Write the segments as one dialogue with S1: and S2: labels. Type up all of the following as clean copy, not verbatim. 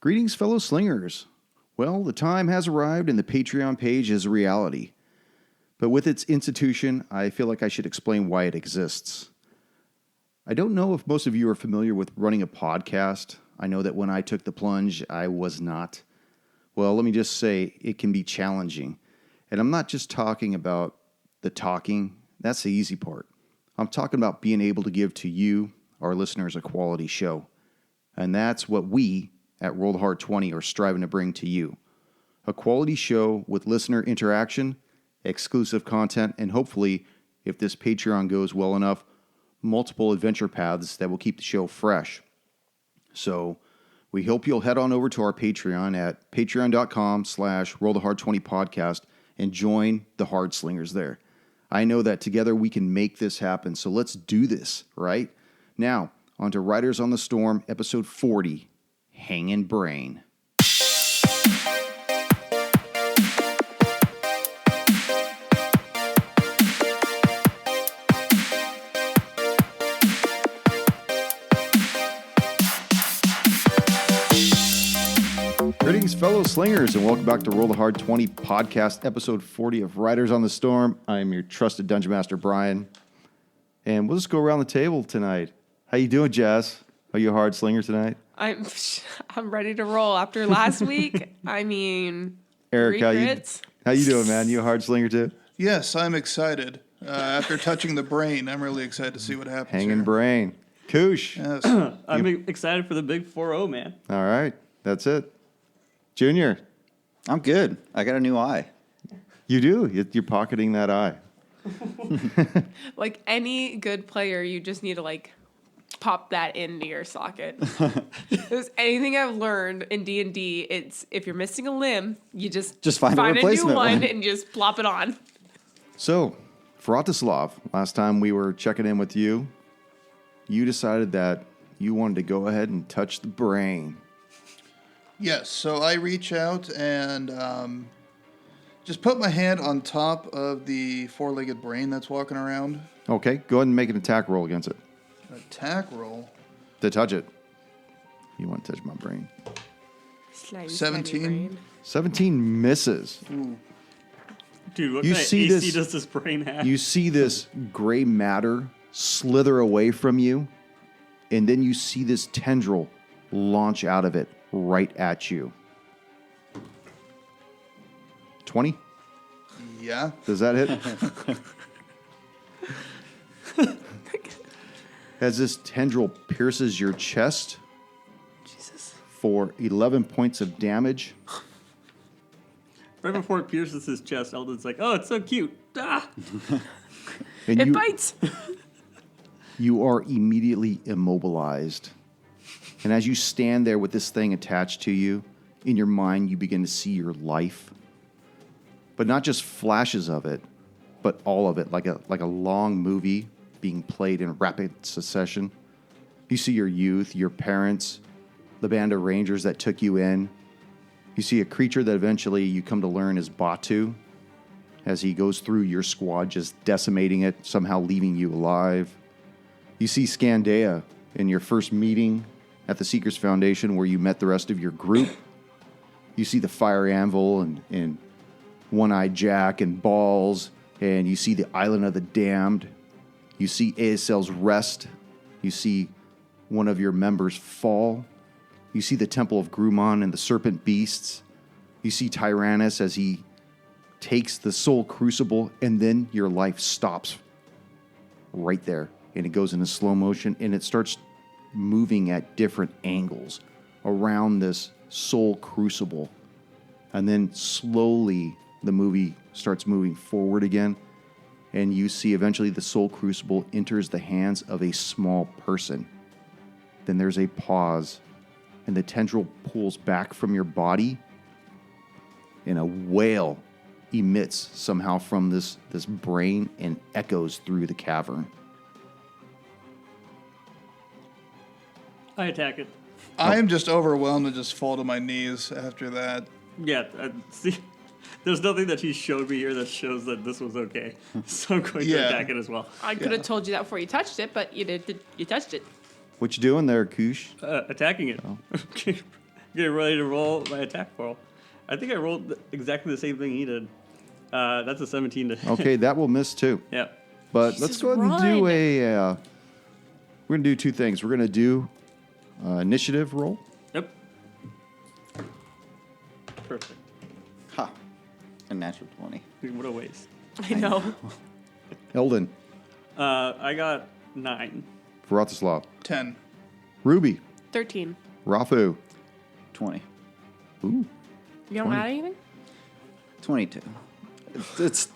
S1: Greetings, fellow slingers. Well, the time has arrived and the Patreon page is a reality. But with its institution, I feel like I should explain why it exists. I don't know if most of you are familiar with running a podcast. I know that when I took the plunge, I was not. Well, let me just say it can be challenging. And I'm not just talking about the talking. That's the easy part. I'm talking about being able to give to you, our listeners, a quality show. And that's what we at Roll Hard 20 are striving to bring to you. A quality show with listener interaction, exclusive content, and hopefully, if this Patreon goes well enough, multiple adventure paths that will keep the show fresh. So we hope you'll head on over to our Patreon at patreon.com/rollthehard20podcast and join the Hard Slingers there. I know that together we can make this happen, so let's do this, right? Now, on to Riders on the Storm, episode 40, Hangin' Brain. Greetings, fellow slingers, and welcome back to Roll the Hard 20 podcast, episode 40 of Riders on the Storm. I am your trusted Dungeon Master, Brian, and we'll just go around the table tonight. How you doing, Jess? Are you a hard slinger tonight?
S2: I'm ready to roll after last week. I mean,
S1: Eric, how you doing, man? You a hard slinger too?
S3: Yes, I'm excited. After touching the brain, I'm really excited to see what happens.
S1: Hanging
S3: here.
S1: brain. Koosh.
S3: Yes.
S4: I'm excited for the big 4-0, man.
S1: All right, that's it. Junior.
S5: I'm good. I got a new eye.
S1: You do. You're pocketing that eye.
S2: Like any good player, you just need to pop that into your socket. If there's anything I've learned in D&D, it's if you're missing a limb, you just
S5: find a replacement
S2: new one
S5: one.
S2: and just plop it on.
S1: So, Vratislav, last time we were checking in with you, you decided that you wanted to go ahead and touch the brain.
S3: Yes, so I reach out and just put my hand on top of the four-legged brain that's walking around.
S1: Okay, go ahead and make an attack roll against it.
S3: Attack roll.
S1: To touch it. You want to touch my brain.
S2: Slimy,
S3: 17.
S2: slimy brain.
S1: 17 misses.
S3: Ooh.
S4: Dude, what
S1: You
S4: kind of
S1: see
S4: AC
S1: this-
S4: does this brain have?
S1: You see this gray matter slither away from you, and then you see this tendril launch out of it right at you. 20?
S3: Yeah.
S1: Does that hit? As this tendril pierces your chest
S2: Jesus.
S1: for 11 points of damage.
S4: Right before it pierces his chest, Eldon's like, oh, it's so cute. Ah!
S1: And
S2: It bites.
S1: You are immediately immobilized. And as you stand there with this thing attached to you, in your mind you begin to see your life. But not just flashes of it, but all of it, like a long movie being played in rapid succession. You see your youth, your parents, the band of rangers that took you in. You see a creature that eventually you come to learn is Batu, as he goes through your squad, just decimating it, somehow leaving you alive. You see Scandea in your first meeting at the Seekers Foundation where you met the rest of your group. You see the Fire Anvil and One-Eyed Jack and Balls, and you see the Island of the Damned. You see ASL's Rest. You see one of your members fall. You see the Temple of Grumon and the Serpent Beasts. You see Tyrannus as he takes the Soul Crucible, and then your life stops right there. And it goes into slow motion, and it starts moving at different angles around this Soul Crucible. And then slowly the movie starts moving forward again, and you see eventually the Soul Crucible enters the hands of a small person. Then there's a pause, and the tendril pulls back from your body, and a wail emits somehow from this brain and echoes through the cavern.
S4: I attack it.
S3: I'm just overwhelmed and just fall to my knees after that.
S4: Yeah, see, there's nothing that he showed me here that shows that this was okay. So I'm going to
S3: Yeah.
S4: attack it as well.
S2: I could have told you that before you touched it, but you did. You touched it.
S1: What you doing there, Koosh?
S4: Attacking it.
S1: Oh.
S4: Okay. getting ready to roll my attack roll. I think I rolled exactly the same thing he did. That's a 17 to hit.
S1: Okay, that will miss too.
S4: Yeah.
S1: But
S2: Jesus,
S1: let's go ahead and do
S2: run.
S1: a. We're gonna do two things. We're gonna do initiative roll.
S4: Yep. Perfect.
S5: Ha. A natural 20.
S4: Dude, what a waste.
S2: I know.
S1: Eldon,
S4: I got 9.
S1: Vratislav,
S3: 10.
S1: Ruby,
S2: 13.
S1: Rafu.
S5: 20.
S1: Ooh,
S2: You don't
S1: 20.
S2: add anything?
S5: 22. It's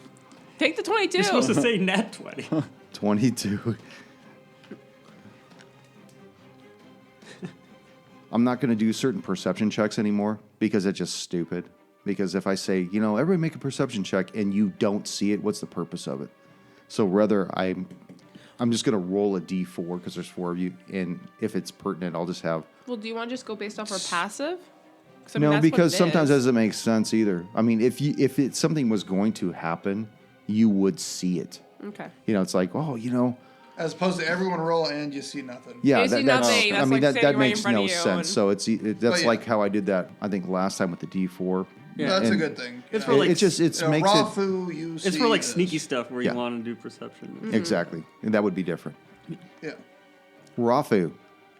S2: Take the 22.
S4: You're supposed to say nat 20.
S1: 22. I'm not going to do certain perception checks anymore because it's just stupid. Because if I say, everybody make a perception check and you don't see it, what's the purpose of it? So rather, I'm just going to roll a d4 because there's 4 of you, and if it's pertinent, I'll just have.
S2: Well, do you want to just go based off our passive? 'Cause, I mean,
S1: No,
S2: that's what
S1: because
S2: it
S1: sometimes
S2: is.
S1: that doesn't make sense either. I mean, if something was going to happen, you would see it.
S2: Okay.
S1: It's like,
S3: As opposed to everyone roll and you see nothing.
S1: yeah,
S2: You see
S1: that's.
S2: nothing,
S1: I
S2: that's
S1: mean,
S2: like
S1: that
S2: standing right in
S1: makes
S2: front
S1: no
S2: of you
S1: sense.
S2: and-
S1: So that's
S3: yeah.
S1: like how I did that. I think last time with the D4.
S4: Yeah.
S3: That's a
S1: And
S3: good thing.
S4: It's
S3: Yeah.
S4: for like
S1: it just makes it
S3: Rafu, you see
S4: It's for like
S3: this.
S4: sneaky stuff where
S1: Yeah.
S4: you want to do perception.
S1: exactly, and that would be different.
S3: Yeah.
S1: Rafu,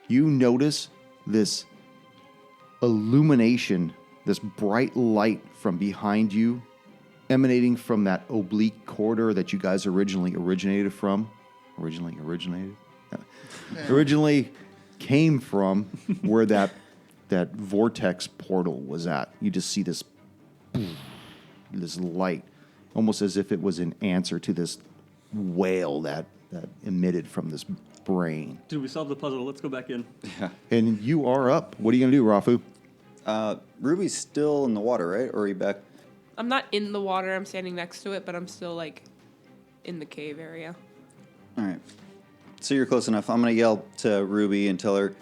S1: you notice this illumination, this bright light from behind you, emanating from that oblique corridor that you guys originally came from, where that vortex portal was at. You just see this light, almost as if it was an answer to this wail that emitted from this brain.
S4: Dude, we solved the puzzle. Let's go back in.
S1: And you are up. What are you going to do, Rafu?
S5: Ruby's still in the water, right? Or are you back?
S2: I'm not in the water. I'm standing next to it, but I'm still like in the cave area.
S5: All right. So you're close enough. I'm going to yell to Ruby and tell her,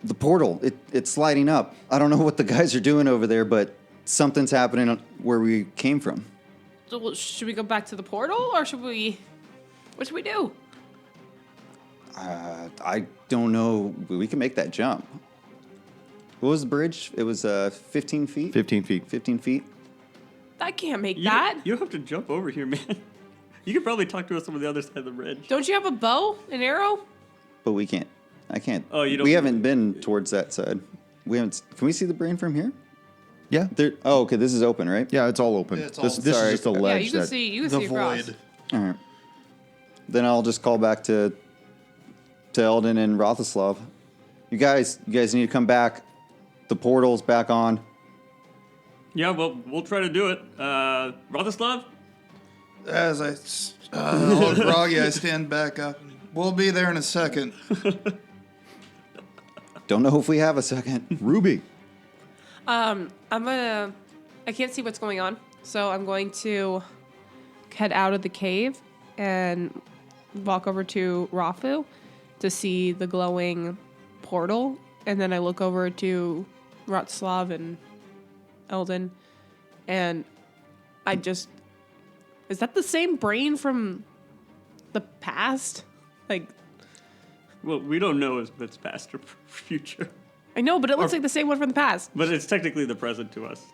S5: the portal, it's lighting up. I don't know what the guys are doing over there, but something's happening where we came from.
S2: So, well, should we go back to the portal, or should we? What should we do?
S5: I don't know. We can make that jump. What was the bridge? It was 15 feet?
S1: 15 feet.
S5: 15 feet?
S2: I can't make
S4: You,
S2: that.
S4: you don't have to jump over here, man. You could probably talk to us on the other side of the bridge.
S2: Don't you have a bow, an arrow?
S5: But we can't. I can't.
S4: Oh, you don't-
S5: We haven't been towards that side. We haven't. Can we see the brain from here?
S1: Yeah.
S5: There. Oh, okay. This is open, right?
S1: Yeah, it's all open.
S3: Yeah, it's
S1: this
S3: all-
S1: this
S5: Sorry.
S1: is just a
S2: Yeah,
S1: ledge
S2: you can
S1: that
S2: see. You can
S3: The
S2: see across.
S3: void.
S5: All right. Then I'll just call back to Eldon and Rotheslav. You guys need to come back. The portal's back on.
S4: Yeah, well, we'll try to do it. Rotheslav?
S3: As I, all groggy, I stand back up. We'll be there in a second.
S5: Don't know if we have a second.
S1: Ruby.
S2: I can't see what's going on, so I'm going to head out of the cave and walk over to Rafu to see the glowing portal, and then I look over to Rotslav and Eldon, and I just... Is that the same brain from the past? Like,
S4: Well, we don't know if it's past or future.
S2: I know, but it looks like the same one from the past.
S4: But it's technically the present to us.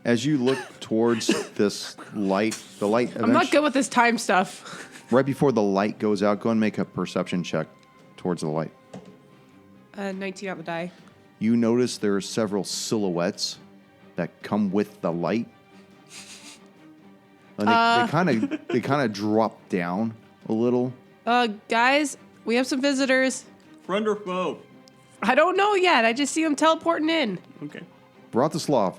S1: As you look towards this light, the light.
S2: I'm not good with this time stuff.
S1: Right before the light goes out, go and make a perception check towards the light.
S2: 19 on the die.
S1: You notice there are several silhouettes that come with the light. And they kind of drop down a little.
S2: Guys, we have some visitors.
S4: Friend or foe?
S2: I don't know yet. I just see them teleporting in.
S4: Okay.
S1: Vratislav.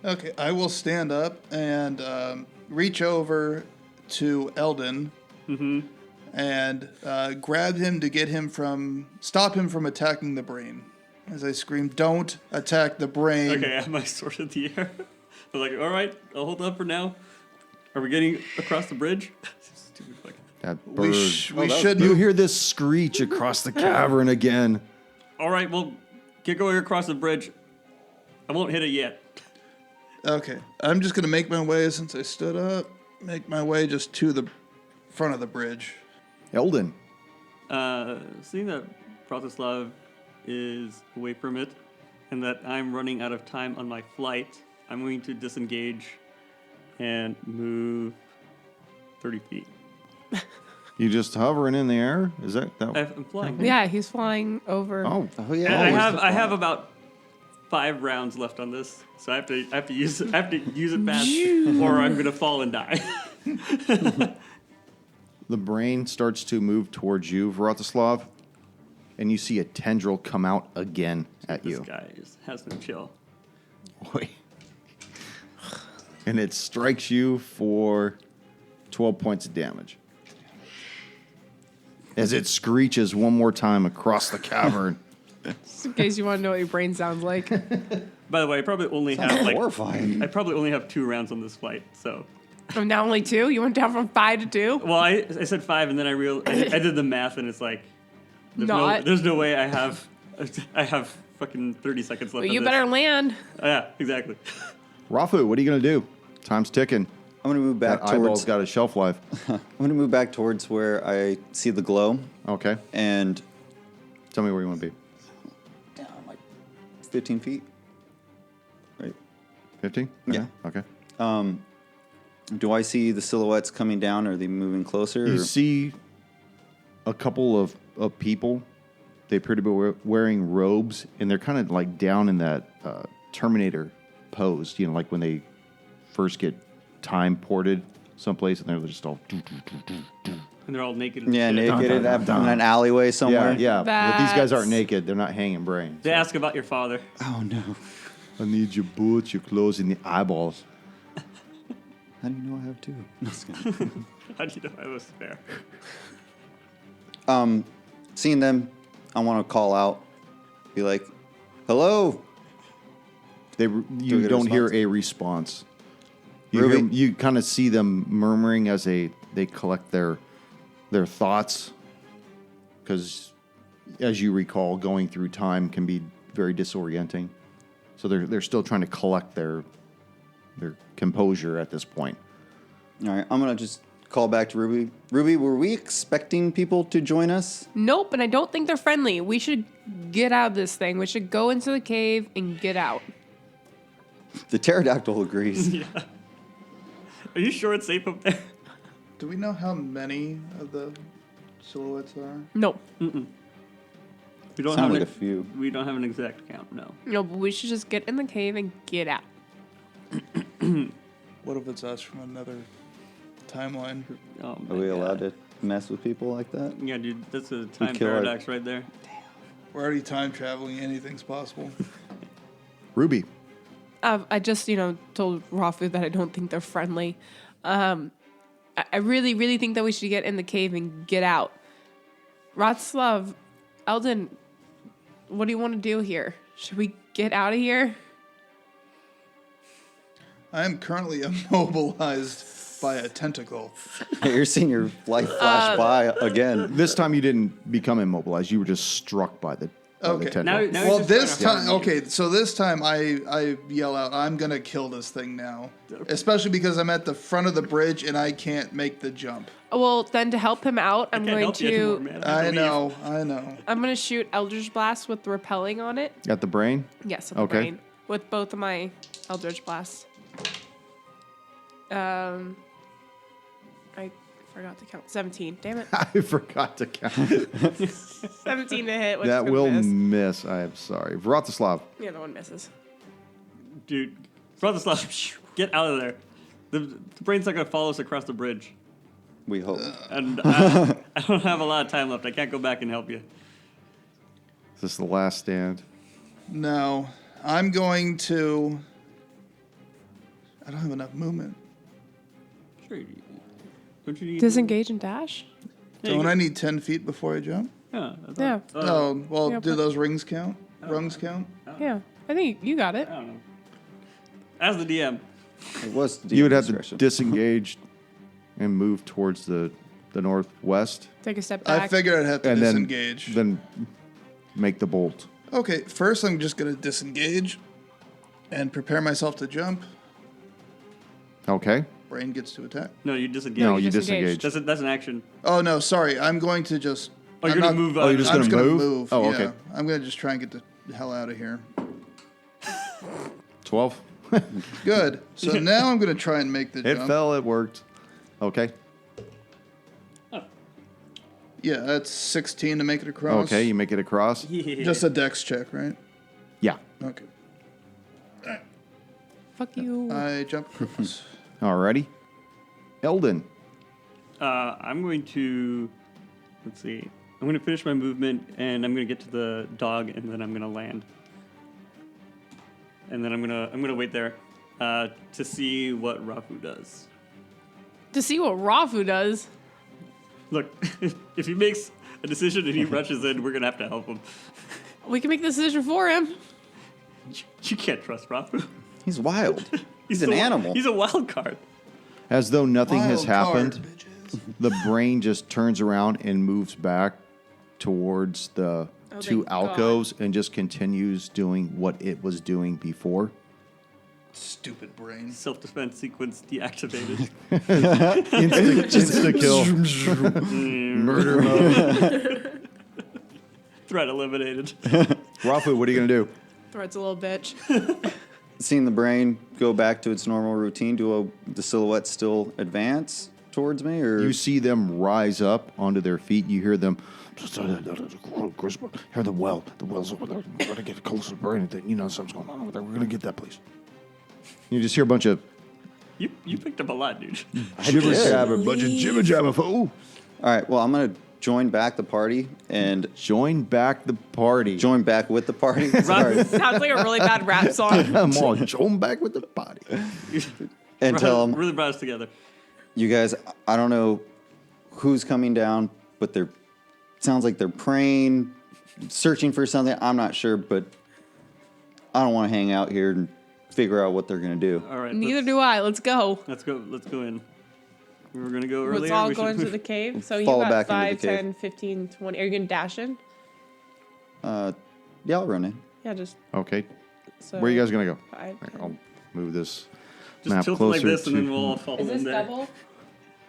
S3: Okay, I will stand up and reach over to Eldon and grab him to stop him from attacking the brain. As I scream, "Don't attack the brain!"
S4: Okay, I have my sword in the air. I'm like, all right, I'll hold up for now. Are we getting across the bridge? Stupid fucking...
S1: That
S3: We,
S1: bird.
S3: we should
S1: You
S3: move.
S1: hear this screech across the cavern again.
S4: All right, well, get going across the bridge. I won't hit it yet.
S3: Okay, I'm just gonna make my way since I stood up. Make my way just to the front of the bridge.
S1: Eldon.
S4: Seeing that Pratislav is away from it and that I'm running out of time on my flight, I'm going to disengage and move 30 feet.
S1: You just hovering in the air? Is that?
S4: I'm flying.
S2: Yeah, he's flying over.
S1: Oh,
S5: Oh
S4: And
S5: yeah.
S4: I have about 5 rounds left on this, so I have to use it fast, or I'm gonna fall and die.
S1: the brain starts to move towards you, Vratislav, and you see a tendril come out again at
S4: This
S1: you.
S4: guy just has no chill.
S1: Boy. And it strikes you for 12 points of damage. As it screeches one more time across the cavern.
S2: Just in case you want to know what your brain sounds like.
S4: By the way, I probably only have
S5: Horrifying.
S4: I probably only have 2 rounds on this flight, so.
S2: I'm now only 2. You went down from 5 to 2.
S4: Well, I said 5, and then I did the math, and it's like, there's no way I have fucking 30 seconds left.
S2: But
S4: on
S2: you
S4: this.
S2: better land.
S4: Yeah, exactly.
S1: Rafu, what are you going to do? Time's ticking.
S5: I'm gonna move back
S1: That eyeball's
S5: towards.
S1: got a shelf life.
S5: I'm gonna move back towards where I see the glow,
S1: Okay.
S5: and
S1: Tell me where you want to be.
S5: down like 15 feet. Right.
S1: 15?
S5: Yeah.
S1: Okay.
S5: Do I see the silhouettes coming down? Are they moving closer?
S1: You
S5: or-
S1: see a couple of people. They appear to be wearing robes, and they're kind of like down in that Terminator pose, you know, like when they first get time ported someplace, and they're just all...
S4: And they're all naked. And
S5: Yeah,
S4: shit.
S5: naked
S1: dun, dun,
S5: in
S1: dun.
S5: an alleyway somewhere.
S1: Yeah, yeah. But these guys aren't
S2: That's-
S1: naked. They're not hanging brains.
S4: They ask about your father.
S5: Oh no.
S1: I need your boots, your clothes, and the eyeballs.
S5: How do you know I have two? No, just kidding.
S4: How do you know I was there?
S5: Seeing them, I want to call out, be like, "Hello."
S1: You
S5: get a
S1: don't hear
S5: response?
S1: a response.
S5: Ruby?
S1: You kind of see them murmuring as they collect their thoughts, because as you recall, going through time can be very disorienting. So they're still trying to collect their composure at this point.
S5: All right, I'm gonna just call back to Ruby. Ruby, were we expecting people to join us?
S2: Nope, and I don't think they're friendly. We should get out of this thing. We should go into the cave and get out.
S5: The pterodactyl agrees.
S4: Are you sure it's safe up there?
S3: Do we know how many of the silhouettes are?
S2: Nope.
S4: We don't
S5: Sound
S4: have
S5: like
S4: an,
S5: a few.
S4: We don't have an exact count. No.
S2: No, but we should just get in the cave and get out.
S3: What if it's us from another timeline?
S4: Oh
S5: Are
S4: my
S5: we
S4: God.
S5: allowed to mess with people like that?
S4: Yeah, dude, that's a time
S5: kill our-
S4: paradox right there.
S3: We're already time traveling. Anything's possible.
S1: Ruby,
S2: I just, told Rafu that I don't think they're friendly. I really, really think that we should get in the cave and get out. Ratslav, Eldon, what do you want to do here? Should we get out of here?
S3: I am currently immobilized by a tentacle.
S5: You're seeing your life flash by again.
S1: this time you didn't become immobilized. You were just struck by the
S3: Okay.
S1: tendril.
S4: Now
S3: Well,
S4: he's just
S3: this
S4: trying to
S3: time,
S4: harm you.
S3: okay, so this time I yell out, I'm going to kill this thing now. Especially because I'm at the front of the bridge and I can't make the jump.
S2: Well, then to help him out, I'm
S4: Can't
S2: going
S4: help you anymore,
S2: to
S4: man.
S3: I
S4: have to leave.
S3: know, I know.
S2: I'm going to shoot Eldritch Blast with repelling on it.
S1: At the brain?
S2: Yes, at the
S1: Okay.
S2: brain. With both of my Eldritch Blasts. I forgot to count. 17. Damn it.
S1: I forgot to count.
S2: 17 to hit. Which
S1: That
S2: is
S1: will
S2: gonna miss.
S1: miss. I am sorry. Vratislav.
S2: The other one misses.
S4: Dude, Brotherslav, get out of there. The brain's not gonna follow us across the bridge,
S5: We hope.
S4: and I don't have a lot of time left. I can't go back and help you.
S1: Is this the last stand?
S3: No, I'm going to. I don't have enough movement.
S4: Sure. Don't you need
S2: Disengage and dash?
S4: Yeah, you
S3: Don't
S4: go-
S3: I need 10 feet before I jump?
S4: Yeah. I thought-
S2: Yeah.
S3: Oh, well,
S2: yeah,
S3: do
S2: but-
S3: those rings count? Rungs count?
S2: Yeah. I think you got it.
S4: I don't know. As the DM,
S5: It was
S1: You would have to
S5: discretion.
S1: disengage and move towards the northwest,
S2: Take a step
S3: I
S2: back.
S3: figured I'd have to
S1: and
S3: disengage.
S1: then make the bolt.
S3: Okay, first I'm just going to disengage and prepare myself to jump.
S1: Okay.
S3: Brain gets to attack.
S4: no, you disengage.
S1: No,
S2: you
S1: you
S2: disengage.
S1: disengage.
S4: That's an action.
S3: Oh, no, sorry. I'm going to just
S4: Oh, you're going to move
S1: Oh, you're just
S3: I'm
S1: gonna
S3: just gonna
S1: move?
S3: move.
S1: Oh,
S3: yeah.
S1: okay.
S3: I'm gonna just try and get the hell out of here.
S1: 12.
S3: Good. So now I'm gonna try and make the
S1: It
S3: jump.
S1: fell. It worked. Okay.
S3: Yeah, that's 16 to make it across.
S1: Okay, you make it across.
S4: Yeah.
S3: Just a dex check, right?
S1: Yeah.
S3: Okay.
S2: Fuck you.
S3: I jump across.
S1: Alrighty. Eldon.
S4: I'm going to, let's see. I'm going to finish my movement, and I'm going to get to the dog, and then I'm going to land. And then I'm gonna wait there to see what Rafu does.
S2: To see what Rafu does.
S4: Look, if he makes a decision and he rushes in, we're gonna have to help him.
S2: We can make the decision for him.
S4: You can't trust Rafu.
S5: He's wild. He's an
S4: a-
S5: animal.
S4: He's a wild card.
S1: As though nothing has
S3: Wild card,
S1: happened,
S3: bitches.
S1: the brain just turns around and moves back towards the
S2: Oh,
S1: two
S2: thank God.
S1: alcoves and just continues doing what it was doing before.
S3: Stupid brain.
S4: Self-defense sequence deactivated.
S1: Insta kill. Murder mode.
S4: Threat eliminated.
S1: Rafu, what are you going to do?
S2: Threat's a little bitch.
S5: Seeing the brain go back to its normal routine, the silhouette still advance towards me, or
S1: You see them rise up onto their feet. You hear them. Hear the well. The well's over there. We're going to get close to the brain. You know something's going on over there. We're going to get that place. You just hear a bunch of
S4: You picked up a lot, dude.
S1: jibber
S5: did.
S1: jabber, bunch of jibber jabber, fool.
S5: all right. Well, I'm gonna join back the party and
S1: Join back the party.
S5: join back with the party. Sorry.
S2: Sounds like a really bad rap song.
S1: Come on, join back with the party.
S5: And tell them,
S4: Really brought us together.
S5: you guys, I don't know who's coming down, but sounds like they're praying, searching for something. I'm not sure, but I don't want to hang out here and figure out what they're gonna do.
S4: All right.
S2: Neither do I. Let's go.
S4: Let's go. Let's go in. We were gonna go earlier.
S2: Let's all
S4: we
S2: go
S4: should-
S2: into the cave. So you
S5: Fall
S2: got
S5: back
S2: 5,
S5: into the cave.
S2: 10, 15, 20. Are you going to dash in?
S5: Yeah, I'll run in.
S2: Yeah, just
S1: Okay,
S2: so.
S1: where are you guys gonna go?
S2: 5, 10.
S1: I'll move this
S4: Just
S1: map
S4: tilt it
S1: closer
S4: like this,
S1: to.
S4: and then we'll all fall
S2: Is
S4: in
S2: this
S4: there.
S2: double?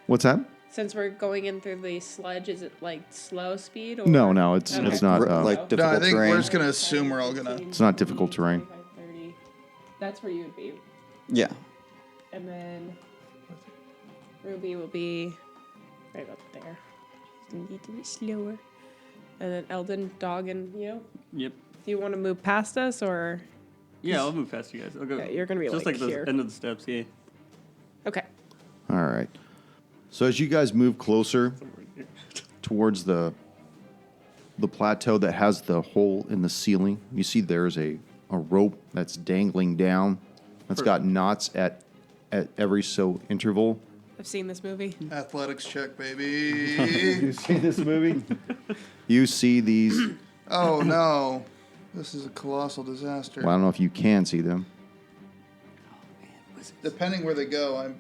S1: What's that?
S2: Since we're going in through the sludge, is it like slow speed? Or?
S1: No, it's
S2: Okay.
S1: not.
S5: Like
S3: No, I
S5: difficult
S3: think
S5: terrain.
S3: we're just gonna assume we're all gonna.
S1: It's not difficult terrain.
S2: 25, 30. That's where you would be.
S5: Yeah.
S2: And then Ruby will be right up there. Just need to be slower. And then Eldon, Dog, and you.
S4: Yep.
S2: Do you want to move past us or?
S4: Yeah, I'll move past you guys. I'll go.
S2: Okay, you're gonna be,
S4: just
S2: like,
S4: like the
S2: here.
S4: end of the steps. Yeah.
S2: Okay.
S1: All right. So as you guys move closer towards the plateau that has the hole in the ceiling, you see there's a rope that's dangling down. That's got knots at every so interval.
S2: I've seen this movie.
S3: Athletics check, baby.
S1: You see this movie? You see these.
S3: Oh no, this is a colossal disaster.
S1: Well, I don't know if you can see them.
S3: Depending where they go,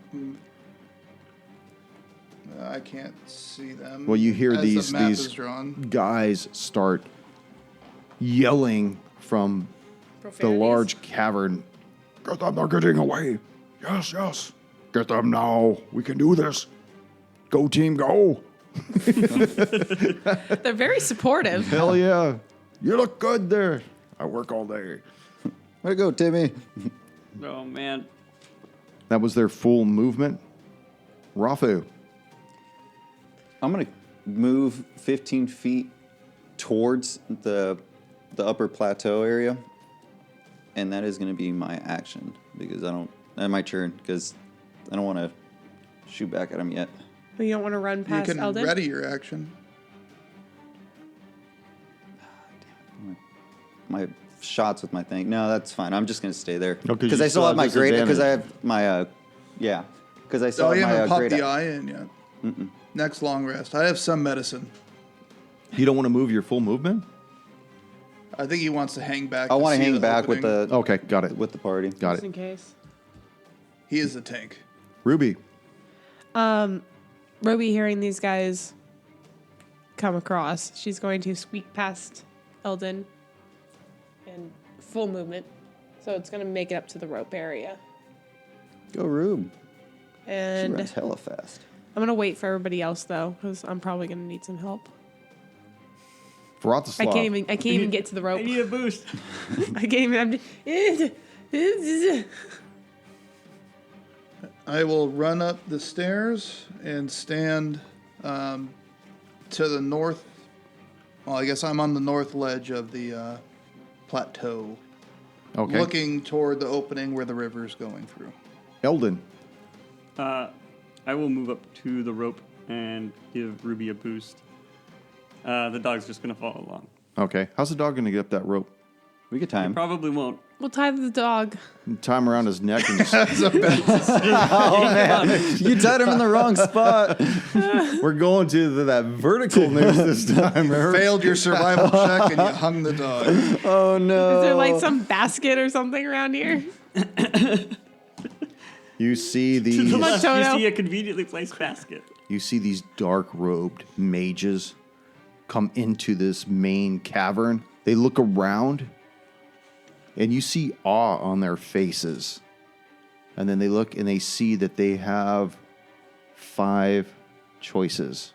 S3: I can't see them.
S1: Well, you hear
S3: as
S1: these
S3: the map
S1: these
S3: is drawn.
S1: guys start yelling from the
S2: Profanities?
S1: large cavern. Get them, they're getting away. Yes, yes. Get them now. We can do this. Go team, go.
S2: They're very supportive.
S1: Hell yeah. You look good there. I work all day.
S5: Way to go, Timmy.
S4: Oh man.
S1: That was their full movement. Rafu.
S5: I'm gonna move 15 feet towards the upper plateau area, and that is gonna be my action because and my turn because I don't want to shoot back at him yet.
S2: You don't want to run
S3: You
S2: past
S3: can
S2: Eldon?
S3: ready your action.
S5: My shots with my thing. No, that's fine. I'm just gonna stay there
S1: Oh, 'cause
S5: because
S1: you
S5: I still have my great. Because I
S1: disadvantage.
S5: have my yeah. Because I still
S3: Oh,
S5: have
S3: you
S5: my
S3: haven't popped
S5: great.
S3: the eye in yet. Next long rest. I have some medicine.
S1: You don't want to move your full movement?
S3: I think he wants to hang back.
S5: I want
S3: see
S5: to hang
S3: the
S5: back with
S3: opening.
S5: the
S1: Okay, got it.
S5: with the party.
S1: Got
S2: Just
S1: it.
S2: in case.
S3: He is the tank.
S1: Ruby.
S2: Ruby, hearing these guys come across, she's going to squeak past Eldon in full movement. So it's going to make it up to the rope area.
S5: Go Rube. She
S2: And
S5: runs hella fast.
S2: I'm going to wait for everybody else, though, because I'm probably going to need some help.
S1: Vratislav.
S2: I can't even get to the rope.
S4: I need a boost.
S2: I can't even.
S3: I will run up the stairs and stand to the north. Well, I guess I'm on the north ledge of the plateau,
S1: Okay.
S3: looking toward the opening where the river is going through.
S1: Eldon.
S4: I will move up to the rope and give Ruby a boost. The dog's just going to follow along.
S1: Okay. How's the dog going to get up that rope?
S5: We get time.
S4: Probably won't.
S2: We'll tie the dog.
S1: Tie him around his neck and just,
S5: You tied him in the wrong spot.
S1: we're going to that vertical noose this time. Remember?
S3: Failed your survival check and you hung the dog.
S5: Oh no.
S2: Is there like some basket or something around here?
S1: You see
S4: To the
S1: these.
S4: left, you
S2: Toto.
S4: see a conveniently placed basket.
S1: You see these dark-robed mages come into this main cavern. They look around, and you see awe on their faces. And then they look and they see that they have 5 choices.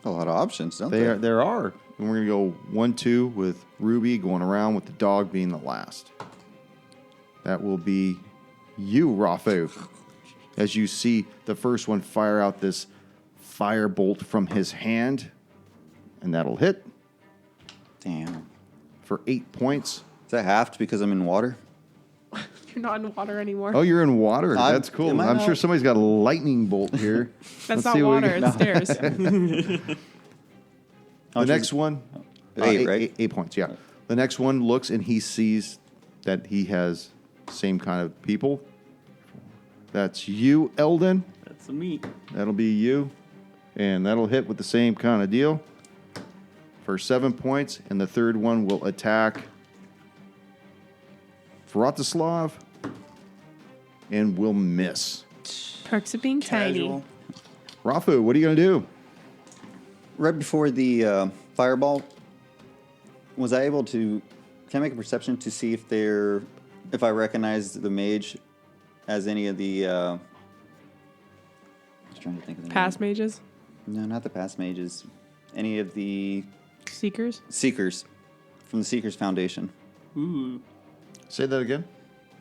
S5: A lot of options, don't there?
S1: There are. And we're going to go 1, 2 with Ruby going around with the dog being the last. That will be you, Rafu. As you see the first one fire out this fire bolt from his hand. And that'll hit
S5: Damn.
S1: for 8 points.
S5: Is that halved because I'm in water?
S2: You're not in water anymore.
S1: Oh, you're in water. That's cool.
S5: am I
S1: I'm
S5: not?
S1: sure somebody's got a lightning bolt here.
S2: That's
S1: Let's see
S2: not
S1: what we
S2: water.
S1: got.
S2: It's stairs.
S1: The next one.
S5: 8, right?
S1: 8 points, yeah. The next one looks and he sees that he has same kind of people. That's you, Eldon.
S4: That's me.
S1: That'll be you. And that'll hit with the same kind of deal for 7 points. And the third one will attack Vratislav and will miss.
S2: Perks of being
S3: Casual.
S2: tiny.
S1: Rafu, what are you going to do?
S5: Right before the fireball, was I able to? Can I make a perception to see if I recognize the mage as any of the? I was trying to think of the
S2: Past mages,
S5: name. No, not the past mages. Any of the
S2: seekers.
S5: Seekers from the Seekers Foundation.
S4: Ooh.
S1: Say that again.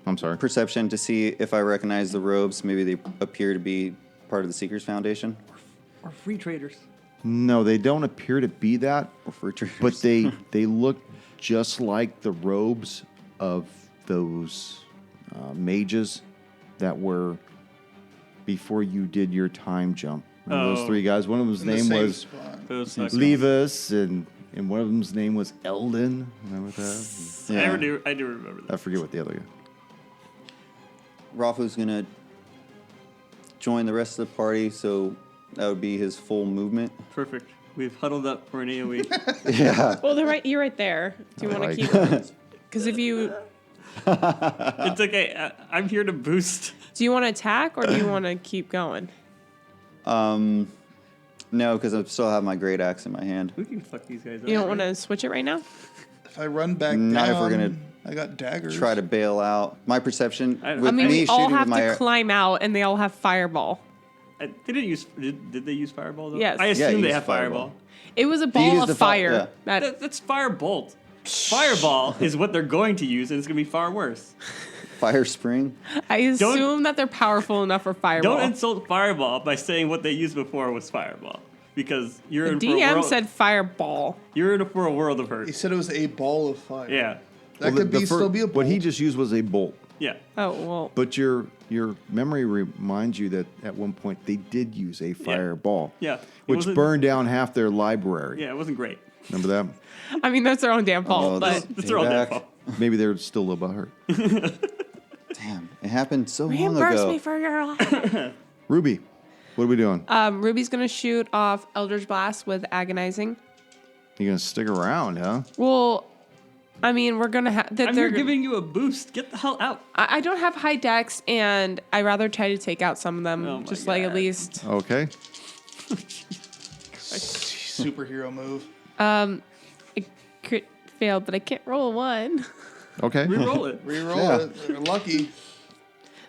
S1: I'm sorry.
S5: Perception to see if I recognize the robes. Maybe they appear to be part of the Seekers Foundation.
S4: Or free traders.
S1: No, they don't appear to be that,
S5: Or for traders.
S1: but they look just like the robes of those mages that were before you did your time jump. Remember those
S4: Oh.
S1: 3 guys? One of them's
S3: In the
S1: name
S3: same
S1: was
S3: spot.
S4: Those suck.
S1: Levis, and one of them's name was Eldon. Remember that?
S5: Yeah.
S4: I do remember that.
S1: I forget what the other guy.
S5: Rafu's gonna join the rest of the party, so that would be his full movement.
S4: Perfect. We've huddled up for an AoE.
S5: Yeah.
S2: Well, they're right. You're right there. Do you want
S1: like
S2: to keep? Because if you
S4: It's okay. I'm here to boost.
S2: do, you want to attack or do you want to keep going?
S5: No, because I still have my great axe in my hand.
S4: We can fuck these guys up.
S2: You don't want to switch it right now.
S3: If I run back
S5: Not
S3: down,
S5: if we're gonna
S3: I got daggers.
S5: Try to bail out. My perception
S4: I
S5: with
S2: I mean,
S5: me
S2: we all
S5: shooting
S2: have
S5: with my
S2: to climb out, and they all have fireball.
S4: They didn't use. Did they use fireball though?
S2: Yes.
S4: I
S2: Yeah,
S4: assume
S5: he
S4: they
S5: used
S4: have fireball.
S2: It was a
S5: use
S2: ball
S5: the
S2: of
S5: fi-
S2: fire.
S5: yeah.
S4: That's firebolt. Fireball is what they're going to use, and it's going to be far worse.
S5: fire spring.
S2: I assume that they're powerful enough for fireball.
S4: Don't insult fireball by saying what they used before was fireball, because you're
S2: the
S4: in for a
S2: DM
S4: world.
S2: said fireball.
S4: You're in for a world of
S3: He
S4: hurt.
S3: said it was a ball of fire.
S4: Yeah,
S3: That
S1: Well,
S3: could be still be a bolt.
S1: What he just used was a bolt.
S4: yeah.
S2: Oh well.
S1: But your memory reminds you that at one point they did use a fireball.
S4: Yeah. It
S1: Which
S4: wasn't-
S1: burned down half their library.
S4: Yeah, it wasn't great.
S1: Remember that?
S2: I mean, that's their own damn fault.
S5: Oh,
S2: but
S4: It's their own damn
S5: Payback.
S4: fault.
S1: Maybe they're still a little butthurt.
S5: Damn, it happened so long
S2: reimburse
S5: ago.
S2: me for your life.
S1: Ruby, what are we doing?
S2: Ruby's gonna shoot off Eldritch Blast with Agonizing.
S1: You gonna stick around, huh?
S2: Well, I mean, we're gonna have.
S4: I'm here giving you a boost. Get the hell out.
S2: I don't have high dex, and I rather try to take out some of them.
S4: Oh my
S2: just like at
S4: God.
S2: least.
S1: Okay.
S3: Superhero move.
S2: It crit failed, but I can't roll a 1.
S1: Okay.
S4: Reroll it.
S3: Reroll
S1: Yeah.
S3: it. You're lucky.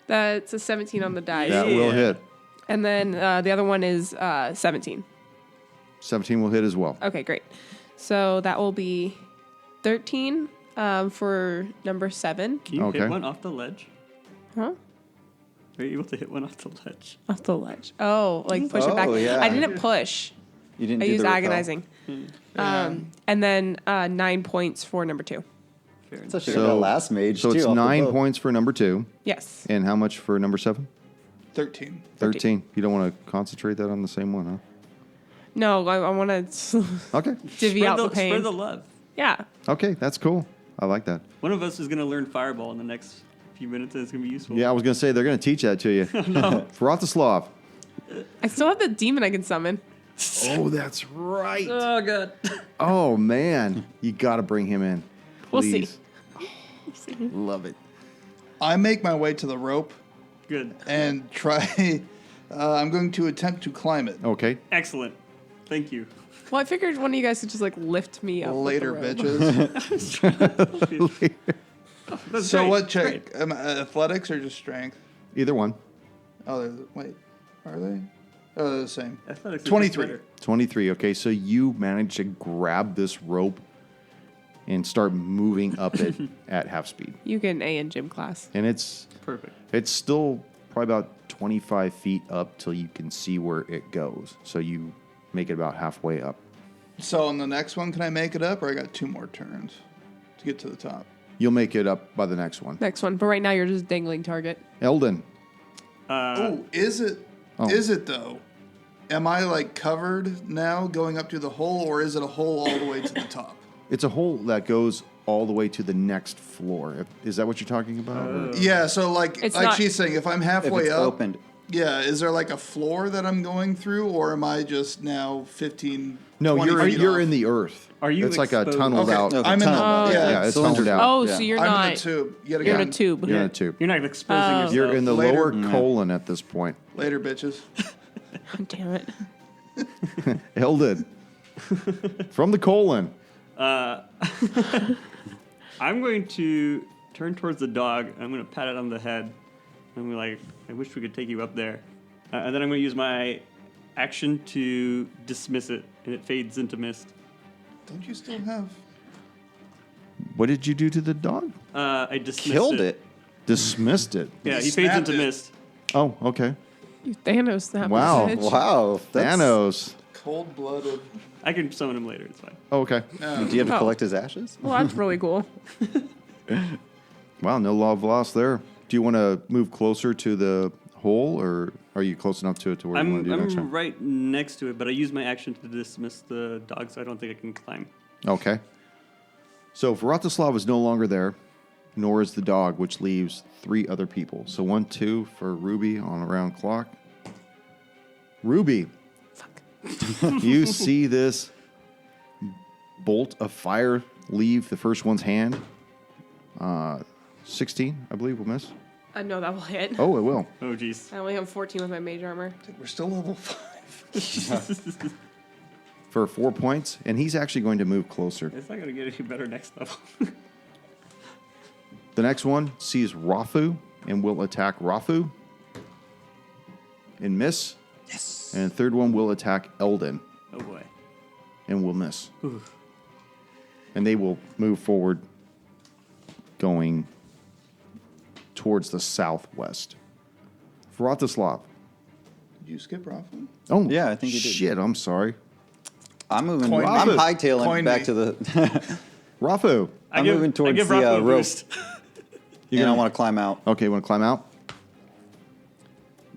S2: That's a 17 on the die.
S1: That will
S4: Yeah.
S1: hit.
S2: And then the other one is 17.
S1: 17 will hit as well.
S2: Okay, great. So that will be 13 for number 7.
S4: Can you
S1: Okay.
S4: hit one off the ledge?
S2: Huh?
S4: Are you able to hit one off the ledge?
S2: Off the ledge. Oh, like push it back.
S5: Oh, yeah.
S2: I didn't push.
S5: You didn't
S2: I
S5: do
S2: used
S5: the rappel.
S2: agonizing.
S3: Yeah.
S2: And then 9 points for number 2.
S4: Fair enough.
S5: So she got that last mage,
S1: So
S5: too.
S1: it's
S5: off the
S1: 9
S5: bow.
S1: points for number 2.
S2: Yes.
S1: And how much for number 7?
S3: 13.
S1: 13. You don't want to concentrate that on the same one,
S2: No, I want to
S1: huh? Okay.
S2: divvy out the
S4: Spread
S2: pain.
S4: the love.
S2: Yeah.
S1: Okay, that's cool. I like that.
S4: One of us is going to learn Fireball in the next few minutes, and it's going to be useful.
S1: Yeah, I was going to say, they're going to teach that to you. Vratislav.
S2: I still have the demon I can summon.
S1: Oh, that's right.
S4: Oh, God.
S1: Oh, man. You got to bring him in.
S2: We'll see.
S1: Please. Love it.
S3: I make my way to the rope
S4: Good.
S3: and try. I'm going to attempt to climb it.
S1: Okay.
S4: Excellent. Thank you.
S2: Well, I figured one of you guys could just like lift me up. with the
S3: Later,
S2: rope.
S3: bitches.
S4: That's
S3: So
S4: great.
S3: what
S4: That's
S3: check?
S4: great.
S3: Athletics or just strength?
S1: Either one.
S3: Oh, wait. Are they? Oh, they're the same.
S4: Athletics is
S3: 23.
S4: better.
S1: 23. Okay, so you manage to grab this rope and start moving up it at half speed.
S2: You get an A in gym class.
S1: And it's
S4: Perfect.
S1: still probably about 25 feet up till you can see where it goes. So you make it about halfway up.
S3: So on the next one, can I make it up, or I got 2 more turns to get to the top?
S1: You'll make it up by the next one.
S2: Next one. But right now you're just dangling target.
S1: Eldon.
S3: Oh, is it?
S1: Oh.
S3: Is it though? Am I like covered now going up to the hole, or is it a hole all the way to the top?
S1: It's a hole that goes all the way to the next floor. Is that what you're talking about? or-
S3: Yeah. So like
S2: It's
S3: like
S2: not-
S3: she's saying, if I'm
S5: If
S3: halfway
S5: it's
S3: up,
S5: opened.
S3: yeah, is there like a floor that I'm going through, or am I just now 15?
S1: No,
S3: 20
S1: you're
S3: feet
S1: you're
S3: off?
S1: in the earth.
S4: Are you
S1: It's like a
S4: exposed?
S1: tunneled
S3: Okay,
S1: out.
S5: Okay.
S3: I'm in the
S5: tunnel.
S1: Yeah, it's
S5: Cylinder.
S1: tunneled out.
S2: Oh,
S5: Yeah.
S2: so you're
S3: I'm
S2: not.
S3: in the tube. Yet
S2: You're in
S3: again.
S2: a tube.
S1: You're in a tube.
S4: You're not exposing
S2: Oh.
S4: yourself.
S1: You're in the
S3: Later.
S1: lower colon at this point.
S3: Later, bitches.
S2: Damn it.
S1: Eldon. From the colon.
S4: I'm going to turn towards the dog. I'm going to pat it on the head. I'm like, I wish we could take you up there. And then I'm going to use my action to dismiss it, and it fades into mist.
S3: Don't you still have?
S1: What did you do to the dog?
S4: I dismissed
S5: Killed it.
S1: Dismissed it.
S4: Yeah,
S3: You
S4: he fades
S3: snapped
S4: into
S3: it.
S4: mist.
S1: Oh, okay.
S2: You Thanos that
S1: Wow.
S2: bitch.
S5: Wow. that's-
S1: Thanos.
S3: Cold-blooded.
S4: I can summon him later. It's fine.
S1: Oh, okay.
S5: Do you have to
S2: Oh.
S5: collect his ashes?
S2: Well, that's really cool.
S1: Wow, no love lost there. Do you want to move closer to the hole, or are you close enough to it to where you want to do next
S4: I'm
S1: time?
S4: right next to it, but I use my action to dismiss the dog, so I don't think I can climb.
S1: Okay. So Vratislav is no longer there, nor is the dog, which leaves 3 other people. So 1, 2 for Ruby on a round clock. Ruby, you see this bolt of fire leave the first one's hand. 16, I believe, will miss.
S2: I know that will hit.
S1: Oh, it will.
S4: Oh, jeez.
S2: I only have 14 with my mage armor.
S3: We're still level 5.
S1: For 4 points, and he's actually going to move closer.
S4: It's not going to get any better next level.
S1: The next one sees Rafu and will attack Rafu and miss.
S5: Yes.
S1: And the third one will attack Eldon
S4: Oh, boy.
S1: and will miss. And they will move forward going towards the southwest. Vratislav.
S3: Did you skip Rafa?
S1: Oh,
S5: Yeah, I think you did.
S1: Shit, I'm sorry.
S5: I'm moving.
S3: Coin
S5: I'm
S3: me.
S5: hightailing
S3: Coin
S5: back
S3: me.
S5: to the.
S1: Rafu.
S5: I'm moving towards
S4: I give
S5: the,
S4: Rafa a
S5: rope.
S4: boost.
S5: and I want to climb out.
S1: Okay, you want to climb out?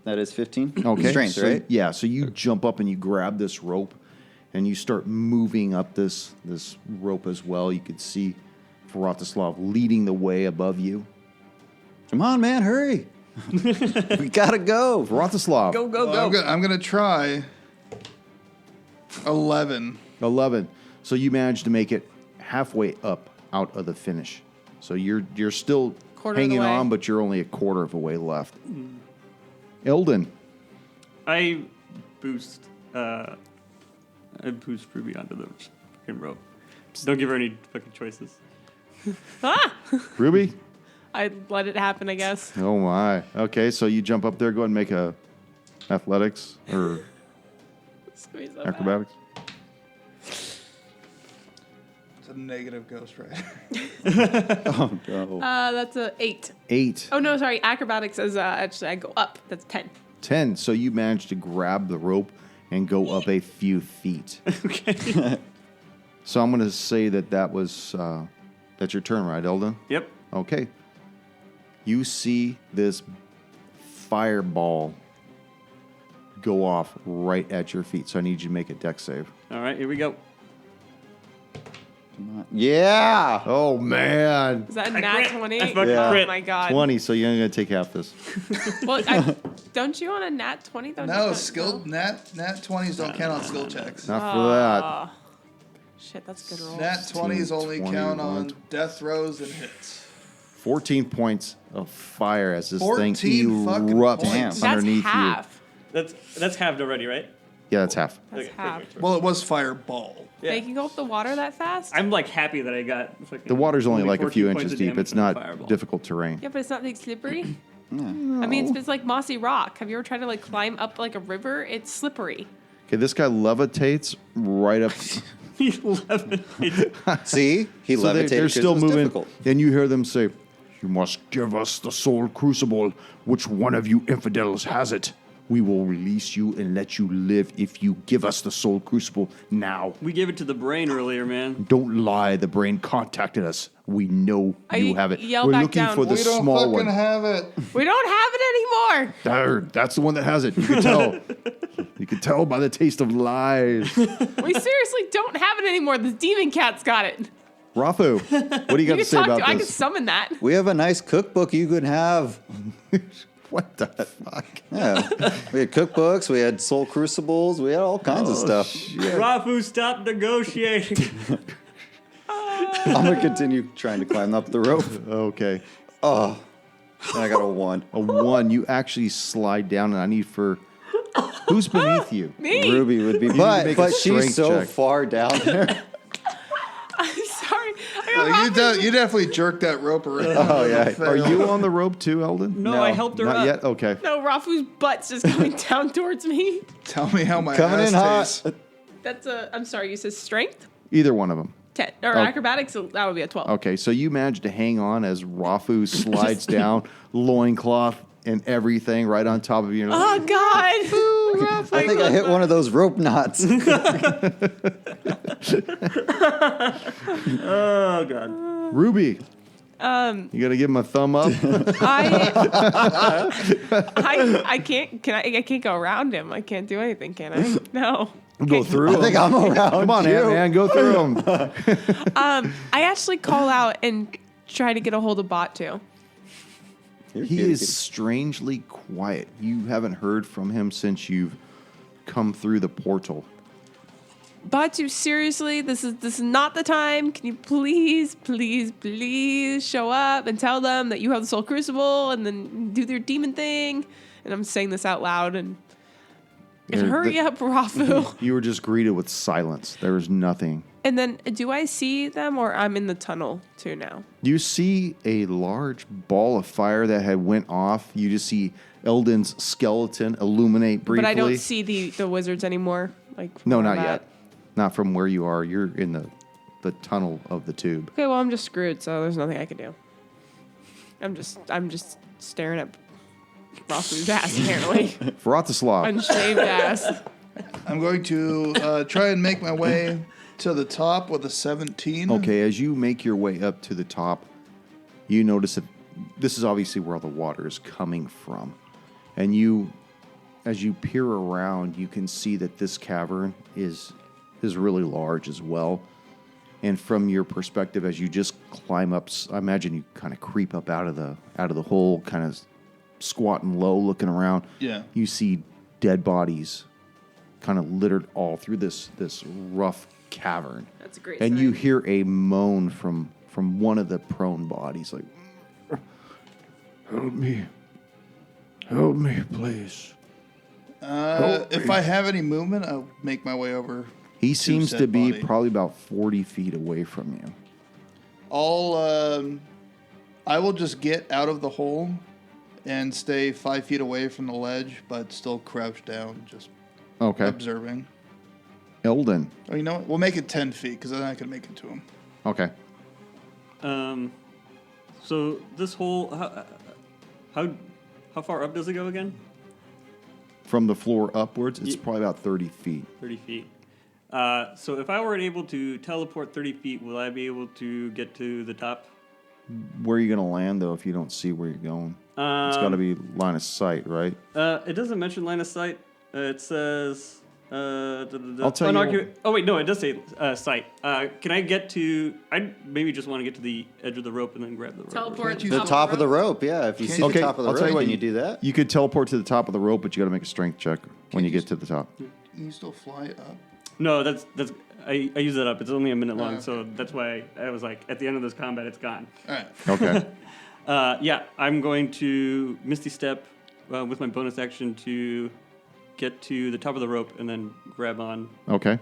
S5: That is 15.
S1: Okay.
S5: Strength,
S1: so,
S5: right?
S1: Yeah, so you jump up and you grab this rope and you start moving up this rope as well. You could see Vratislav leading the way above you.
S5: Come on, man, hurry. We gotta go.
S1: Vratislav.
S2: Go, go,
S3: Well,
S2: go.
S3: I'm gonna try 11.
S1: 11. So you managed to make it halfway up out of the finish. So you're still
S2: Quarter of the
S1: hanging
S2: way.
S1: on, but you're only a quarter of a way left. Eldon.
S4: I boost Ruby onto the fucking rope. Don't give her any fucking choices.
S2: Ah!
S1: Ruby?
S2: I let it happen, I guess.
S1: Oh my. Okay, so you jump up there, go ahead and make a athletics or
S2: Squeeze that back.
S1: acrobatics.
S3: a negative Ghost Rider.
S5: Oh no.
S2: That's a 8.
S1: 8.
S2: Oh no, sorry. Acrobatics is actually I go up. That's 10.
S1: 10. So you managed to grab the rope and go up a few feet.
S4: Okay.
S1: So I'm going to say that was that's your turn, right, Eldon?
S4: Yep.
S1: Okay. You see this fireball go off right at your feet. So I need you to make a dex save.
S4: All right, here we go.
S5: Yeah.
S1: Oh, man.
S2: Is that a
S4: I
S2: nat
S4: crit.
S2: 20?
S4: I fucking
S2: Oh
S4: crit.
S2: my god.
S1: 20, so you're going to take half this.
S2: Well, don't you want a nat 20 though?
S3: No, skill nat 20s don't count on skill checks.
S1: Not for that.
S2: Oh. Shit, that's a good roll.
S3: Nat 20s only
S1: 20,
S3: count
S1: 1,
S3: on death throws and hits.
S1: 14 points of fire as this
S3: 14
S1: thing
S3: fucking
S1: erupts
S3: points.
S2: That's
S1: underneath
S2: half.
S4: That's halved already, right?
S1: you. Yeah, that's half.
S2: That's
S4: Okay,
S2: half.
S4: perfect.
S3: Well, it was fireball.
S4: Yeah.
S2: They can go up the water that fast?
S4: I'm like happy that I got. Fucking
S1: The water's only like a
S4: 14
S1: few
S4: points
S1: inches
S4: of
S1: deep.
S4: damage
S1: It's
S4: from a
S1: not
S4: fireball.
S1: difficult terrain.
S2: Yeah, but it's not like slippery. I mean, it's like mossy rock. Have you ever tried to like climb up like a river? It's slippery.
S1: Okay, this guy levitates right up.
S4: He levitated.
S5: See, he
S1: So
S5: levitated.
S1: they're
S5: 'cause
S1: still
S5: it was
S1: moving.
S5: difficult.
S1: And you hear them say, "You must give us the soul crucible. Which one of you infidels has it? We will release you and let you live if you give us the soul crucible now.
S4: We gave it to the brain earlier, man.
S1: Don't lie. The brain contacted us. We know
S2: I
S1: you have it.
S2: yell
S1: We're
S2: back
S1: looking
S2: down.
S1: for the
S3: We don't
S1: small
S3: fucking
S1: one.
S3: have it.
S2: We don't have it anymore.
S1: There, that's the one that has it. You can tell. You can tell by the taste of lies.
S2: We seriously don't have it anymore. The demon cat's got it.
S1: Rafu, what do you got to
S2: You can
S1: say
S2: talk
S1: about
S2: to. I can
S1: this?
S2: summon that.
S5: We have a nice cookbook you could have.
S1: What the fuck?
S5: Yeah, we had cookbooks, we had soul crucibles, we had all kinds of stuff.
S4: Rafu, stop negotiating.
S5: I'm gonna continue trying to climb up the rope.
S1: Okay.
S5: Oh, and I got a 1.
S1: A 1, you actually slide down, and I need for... Who's beneath you?
S2: Me.
S5: Ruby would be,
S1: need to
S5: but
S1: make a
S5: but
S1: strength
S5: she's so
S1: check.
S5: far down there.
S2: I'm sorry. I got
S3: You definitely jerked that rope around.
S5: Oh, yeah.
S1: Are you on the rope too, Eldon?
S4: No,
S5: No,
S4: I helped her
S1: Not
S4: up.
S1: yet? Okay.
S2: No, Rafu's butt's just coming down towards me.
S3: Tell me how my
S5: Coming in
S3: ass
S5: hot.
S3: tastes.
S2: That's a. I'm sorry. You said strength.
S1: Either one of them.
S2: 10 or
S1: Oh.
S2: acrobatics. That would be a 12.
S1: Okay, so you managed to hang on as Rafu slides down, loincloth and everything right on top of you. And
S2: Oh God. Ooh, Rafu.
S5: I think I hit one of those rope knots.
S4: Oh god.
S1: Ruby, you got to give him a thumb up.
S2: I can't. I can't go around him. I can't do anything. Can I? No.
S1: Go through
S5: I think
S1: him.
S5: I'm around.
S1: Come on,
S5: you.
S1: Ant-Man, go through him.
S2: I actually call out and try to get a hold of Bot too.
S1: He is strangely quiet. You haven't heard from him since you've come through the portal.
S2: Batu, seriously, this is not the time. Can you please show up and tell them that you have the Soul Crucible and then do their demon thing? And I'm saying this out loud and hurry up, Rafu.
S1: You were just greeted with silence. There was nothing.
S2: And then do I see them or I'm in the tunnel too now?
S1: You see a large ball of fire that had went off. You just see Eldon's skeleton illuminate briefly.
S2: But I don't see the wizards anymore. Like
S1: No,
S2: where
S1: not
S2: I'm
S1: yet.
S2: at.
S1: Not from where you are. You're in the tunnel of the tube.
S2: Okay, well I'm just screwed, so there's nothing I can do. I'm just staring at Rafu's ass apparently.
S1: Vratislav.
S2: Unshaved ass.
S3: I'm going to try and make my way to the top with a 17.
S1: Okay, as you make your way up to the top, you notice that this is obviously where all the water is coming from. And you, as you peer around, you can see that this cavern is really large as well. And from your perspective, as you just climb up, I imagine you kind of creep up out of the hole, kind of squatting low, looking around.
S3: Yeah.
S1: You see dead bodies kind of littered all through this rough cavern.
S2: That's a great
S1: And
S2: sign.
S1: you hear a moan from one of the prone bodies, like, help me, please.
S3: If I have any movement, I'll make my way over.
S1: He seems
S3: said
S1: to be
S3: body.
S1: probably about 40 feet away from you.
S3: I will just get out of the hole and stay 5 feet away from the ledge, but still crouch down, just
S1: Okay.
S3: observing.
S1: Eldon.
S3: Oh, you know what? We'll make it 10 feet because then I can make it to him.
S1: Okay.
S4: So this whole how far up does it go again?
S1: From the floor upwards, it's
S4: Ye-
S1: probably about 30 feet.
S4: 30 feet. So if I were able to teleport 30 feet, will I be able to get to the top?
S1: Where are you going to land, though, if you don't see where you're going? It's got to be line of sight, right?
S4: It doesn't mention line of sight. It says.
S1: I'll tell you.
S4: Oh wait, no, it does say sight. Can I get to? I maybe just want to get to the edge of the rope and then grab the rope.
S2: Teleport
S3: Can't you-
S5: The top of the rope, yeah. If you see
S1: Okay,
S5: the top of the
S1: I'll tell
S5: rope,
S1: you what,
S5: can you do that?
S1: You could teleport to the top of the rope, but you got to make a strength check when you
S3: you
S1: get to the top.
S3: Can you still fly up?
S4: No, that's I use that up. It's only a minute long,
S3: okay.
S4: so that's why I was like, at the end of this combat, it's gone.
S3: All right.
S1: Okay.
S4: Yeah, I'm going to Misty Step with my bonus action to get to the top of the rope and then grab on.
S1: Okay.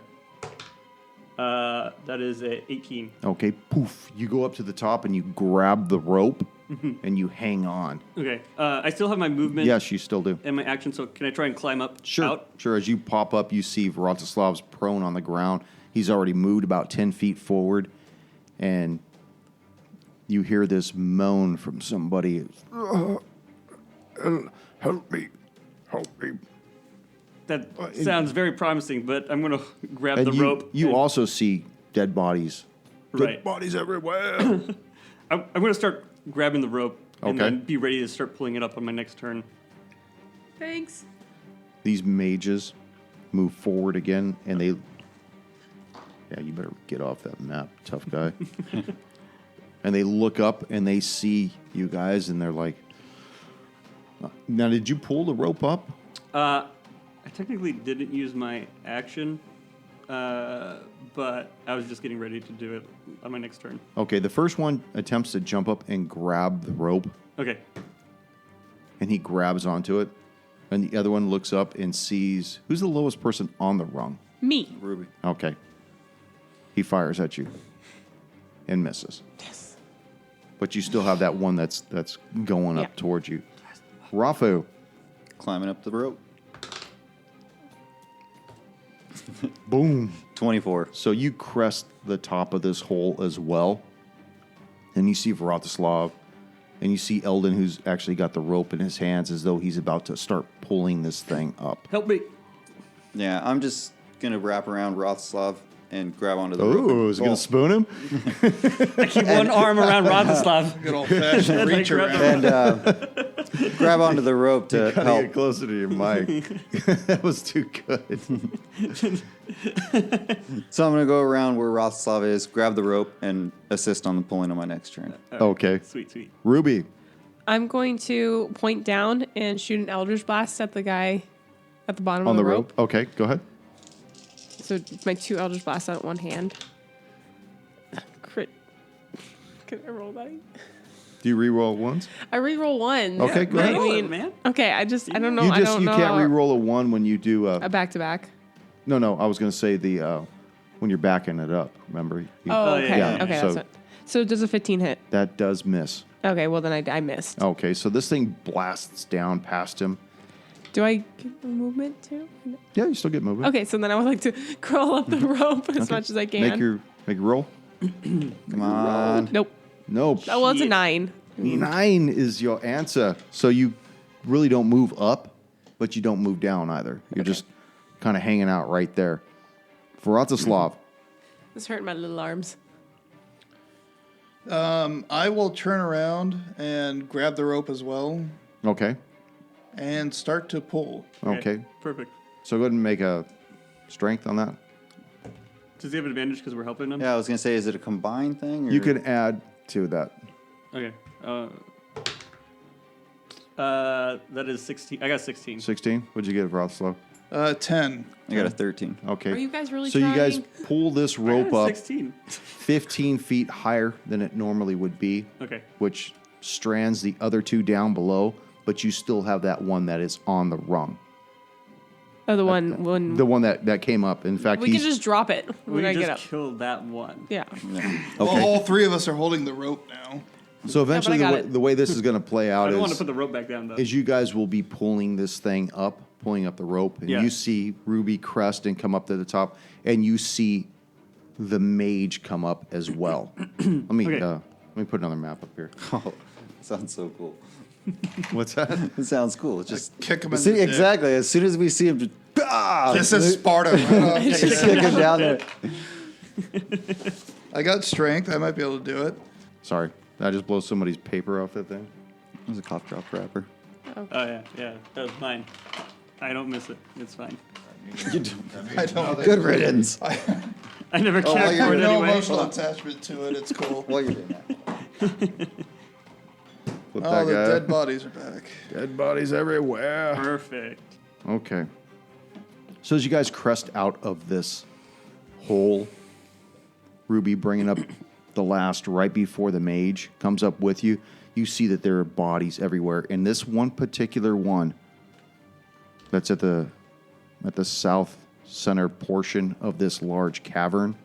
S4: That is a 18.
S1: Okay. Poof. You go up to the top and you grab the rope and you hang on.
S4: Okay. I still have my movement
S1: Yes, you still do.
S4: and my action, so can I try and climb up?
S1: Sure.
S4: Out?
S1: Sure. As you pop up, you see Vratislav's prone on the ground. He's already moved about 10 feet forward. And you hear this moan from somebody. Help me. Help me.
S4: That sounds very promising, but I'm going to grab
S1: And
S4: the rope.
S1: you
S4: and-
S1: also see dead bodies.
S4: Right.
S1: Dead bodies everywhere.
S4: I'm going to start grabbing the rope and
S1: Okay.
S4: then be ready to start pulling it up on my next turn.
S2: Thanks.
S1: These mages move forward again, and they... Yeah, you better get off that map, tough guy. And they look up, and they see you guys, and they're like... Now, did you pull the rope up?
S4: I technically didn't use my action, but I was just getting ready to do it on my next turn.
S1: Okay, the first one attempts to jump up and grab the rope,
S4: Okay.
S1: and he grabs onto it. And the other one looks up and sees... Who's the lowest person on the rung?
S2: Me.
S5: Ruby.
S1: Okay. He fires at you and misses.
S2: Yes.
S1: But you still have that one that's going up
S2: Yeah.
S1: towards you. Rafu,
S5: Climbing up the rope.
S1: boom.
S5: 24.
S1: So you crest the top of this hole as well. And you see Vratislav, and you see Eldon, who's actually got the rope in his hands as though he's about to start pulling this thing up.
S4: Help me.
S5: Yeah, I'm just going to wrap around Rothslav and grab onto the rope.
S1: Oh, is he going to spoon him?
S4: I keep one arm around Radislav.
S3: Good old fashioned
S4: And I
S3: reach
S4: grab
S3: around.
S5: And grab onto the rope to
S1: Gotta
S5: help.
S1: get closer to your mic. That was too good.
S5: So I'm going to go around where Rothslav is, grab the rope, and assist on the pulling on my next turn.
S1: Okay.
S4: Sweet, sweet.
S1: Ruby,
S2: I'm going to point down and shoot an Eldritch Blast at the guy at the bottom
S1: on
S2: of
S1: the rope. Okay, go ahead.
S2: So it's my 2 Eldritch Blasts out one hand. Crit. Can I roll that?
S1: Do you re-roll once?
S2: I re-roll one.
S1: Okay, go
S2: but
S1: ahead.
S2: I
S4: Roll it,
S2: mean,
S4: man.
S2: okay, I don't know.
S1: You
S2: I don't know
S1: can't
S2: how-
S1: re-roll a 1 when you do
S2: a back-to-back.
S1: No, I was going to say the when you're backing it up. Remember? You-
S2: Oh,
S4: yeah,
S2: okay.
S1: yeah.
S2: Okay,
S1: So-
S2: that's it. So does a 15 hit?
S1: That does miss.
S2: Okay, well then I missed.
S1: Okay, so this thing blasts down past him.
S2: Do I get the movement too?
S1: Yeah, you still get movement.
S2: Okay, so then I would like to crawl up the rope as much as I can.
S1: Make your roll.
S5: Come on.
S2: Nope.
S1: Nope.
S2: Oh well, it's a
S4: Shit.
S2: 9.
S1: 9 is your answer. So you really don't move up, but you don't move down either. You're just kind of hanging out right there. Vratislav.
S2: This hurt my little arms.
S3: I will turn around and grab the rope as well
S1: Okay.
S3: and start to pull.
S1: Okay.
S4: Perfect.
S1: So go ahead and make a strength on that.
S4: Does he have an advantage because we're helping him?
S5: Yeah, I was going to say, is it a combined thing? Or?
S1: You can add to that.
S4: Okay. That is 16. I got 16.
S1: 16. What'd you get, Vratislav?
S3: 10.
S5: I got a 13.
S1: Okay.
S2: Are you guys really
S1: So
S2: trying?
S1: you guys pull this
S4: I got
S1: rope
S4: a
S1: up
S4: 16.
S1: 15 feet higher than it normally would be,
S4: Okay.
S1: which strands the other 2 down below, but you still have that one that is on the rung.
S2: Oh, the one when
S1: The one that came up. In fact,
S2: we can
S1: he's
S2: just drop it
S4: We
S2: when I
S4: just
S2: get up.
S4: killed that one.
S2: Yeah.
S1: okay.
S3: Well, all 3 of us are holding the rope now.
S1: So eventually,
S2: got
S1: the way,
S2: it.
S1: the way this is going to play
S4: I
S1: out
S4: don't want to
S1: is,
S4: put the rope back down, though.
S1: is you guys will be pulling this thing up, pulling up the rope, and
S4: Yeah.
S1: you see Ruby crest and come up to the top, and you see the mage come up as well. Let me put another map up here.
S5: Oh, sounds so cool.
S1: What's that?
S5: It sounds cool. It's just
S3: kick him in
S5: see,
S3: the dick.
S5: exactly. As soon as we see him, just
S3: This is Sparta. Right off.
S5: just kick him down there.
S3: I got strength. I might be able to do it.
S1: Sorry, did I just blow somebody's paper off that thing?
S5: It was a cough drop wrapper.
S4: Oh yeah, that was mine. I don't miss it. It's fine.
S3: I don't.
S5: Good riddance.
S4: I never cared
S3: I
S4: for
S3: have
S4: it
S3: no
S4: anyway.
S3: emotional attachment to it. It's cool.
S5: While you're doing that.
S1: Put
S3: Oh,
S1: that
S3: the
S1: guy.
S3: dead bodies are back.
S1: Dead bodies everywhere.
S4: Perfect.
S1: Okay. So as you guys crest out of this hole, Ruby bringing up the last right before the mage comes up with you, you see that there are bodies everywhere. And this one particular one that's at the south center portion of this large cavern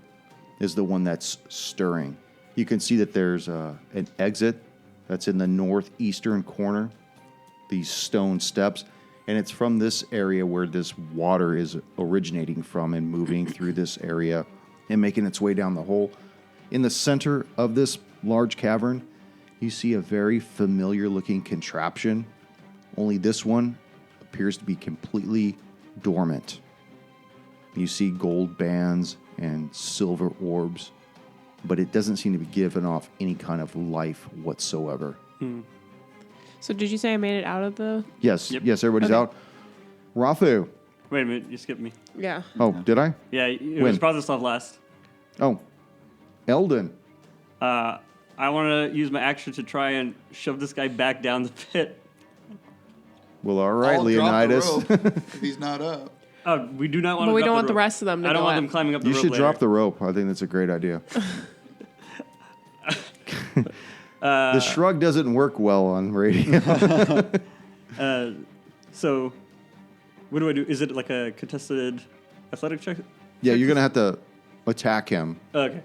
S1: is the one that's stirring. You can see that there's an exit that's in the northeastern corner, these stone steps, and it's from this area where this water is originating from and moving through this area and making its way down the hole. In the center of this large cavern, you see a very familiar looking contraption, only this one appears to be completely dormant. You see gold bands and silver orbs, but it doesn't seem to be giving off any kind of life whatsoever.
S2: So did you say I made it out of the?
S1: Yes,
S4: Yep.
S1: yes, everybody's
S2: Okay.
S1: out. Rafu.
S4: Wait a minute, you skipped me.
S2: Yeah.
S1: Oh, did I?
S4: Yeah, it
S1: When?
S4: was Bratislav last.
S1: Oh, Eldon.
S4: I want to use my action to try and shove this guy back down the pit.
S1: Well, all right,
S3: I'll drop the
S1: Leonidas.
S3: rope if he's not up.
S4: We do not want.
S2: But
S4: to
S2: we
S4: drop
S2: don't want the
S4: rope.
S2: rest of them to
S4: I don't
S2: go
S4: want
S2: up.
S4: them climbing up the
S1: You
S4: rope.
S1: should
S4: later.
S1: drop the rope. I think that's a great idea. The shrug doesn't work well on radio.
S4: So, what do I do? Is it like a contested athletic check?
S1: Yeah, you're going to have to attack him.
S4: Okay.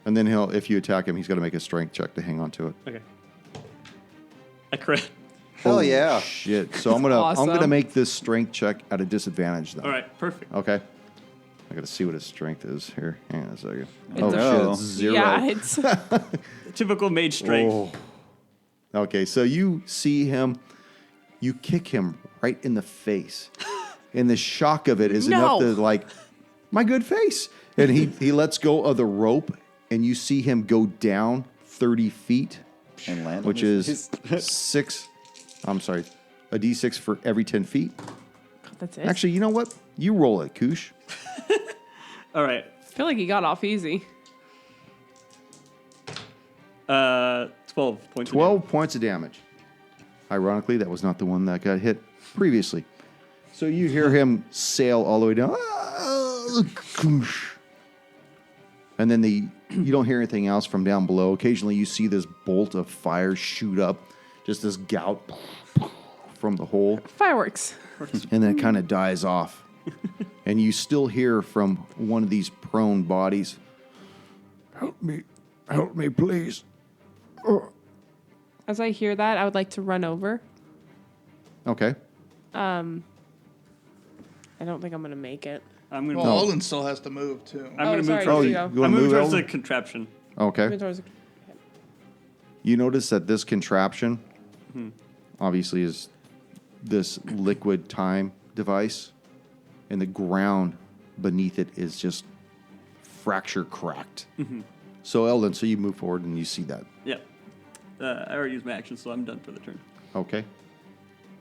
S1: And then if you attack him, he's got to make a strength check to hang on to it.
S4: Okay. I crit.
S5: Hell yeah.
S1: Shit. So I'm gonna
S2: awesome.
S1: make this strength check at a disadvantage then.
S4: All right. Perfect.
S1: Okay. I gotta see what his strength is here. Hang on a second.
S2: It's
S1: Oh
S2: a-
S1: shit, it's 0.
S2: Yeah, it's
S4: Typical mage strength.
S1: Oh. Okay, so you see him, you kick him right in the face. And the shock of it is enough
S2: No.
S1: to like, my good face. And he lets go of the rope and you see him go down 30 feet,
S5: And land on
S1: which
S5: his
S1: is
S5: face.
S1: a D6 for every 10 feet.
S2: that's it.
S1: Actually, you know what? You roll it, Koosh.
S4: All right.
S2: I feel like he got off easy.
S4: 12 points.
S1: 12 points of damage. Ironically, that was not the one that got hit previously. So you hear him sail all the way down. And then you don't hear anything else from down below. Occasionally you see this bolt of fire shoot up, just this gout from the hole,
S2: Fireworks.
S1: and then it kind of dies off. And you still hear from one of these prone bodies, help me, please.
S2: As I hear that, I would like to run over.
S1: Okay.
S2: I don't think I'm gonna make it.
S4: I'm gonna.
S3: Well,
S1: No.
S3: Alden still has to move too.
S4: I'm gonna move
S2: sorry,
S4: towards.
S2: there
S1: you
S2: you go.
S1: want
S4: I'm
S1: to
S4: moving
S1: move
S4: towards the
S1: Eldon?
S4: contraption.
S1: Okay.
S2: Moving towards-
S1: You notice that this contraption obviously is this liquid time device, and the ground beneath it is just fracture cracked. So, Eldon, so you move forward and you see that.
S4: Yeah. I already used my action, so I'm done for the turn.
S1: Okay.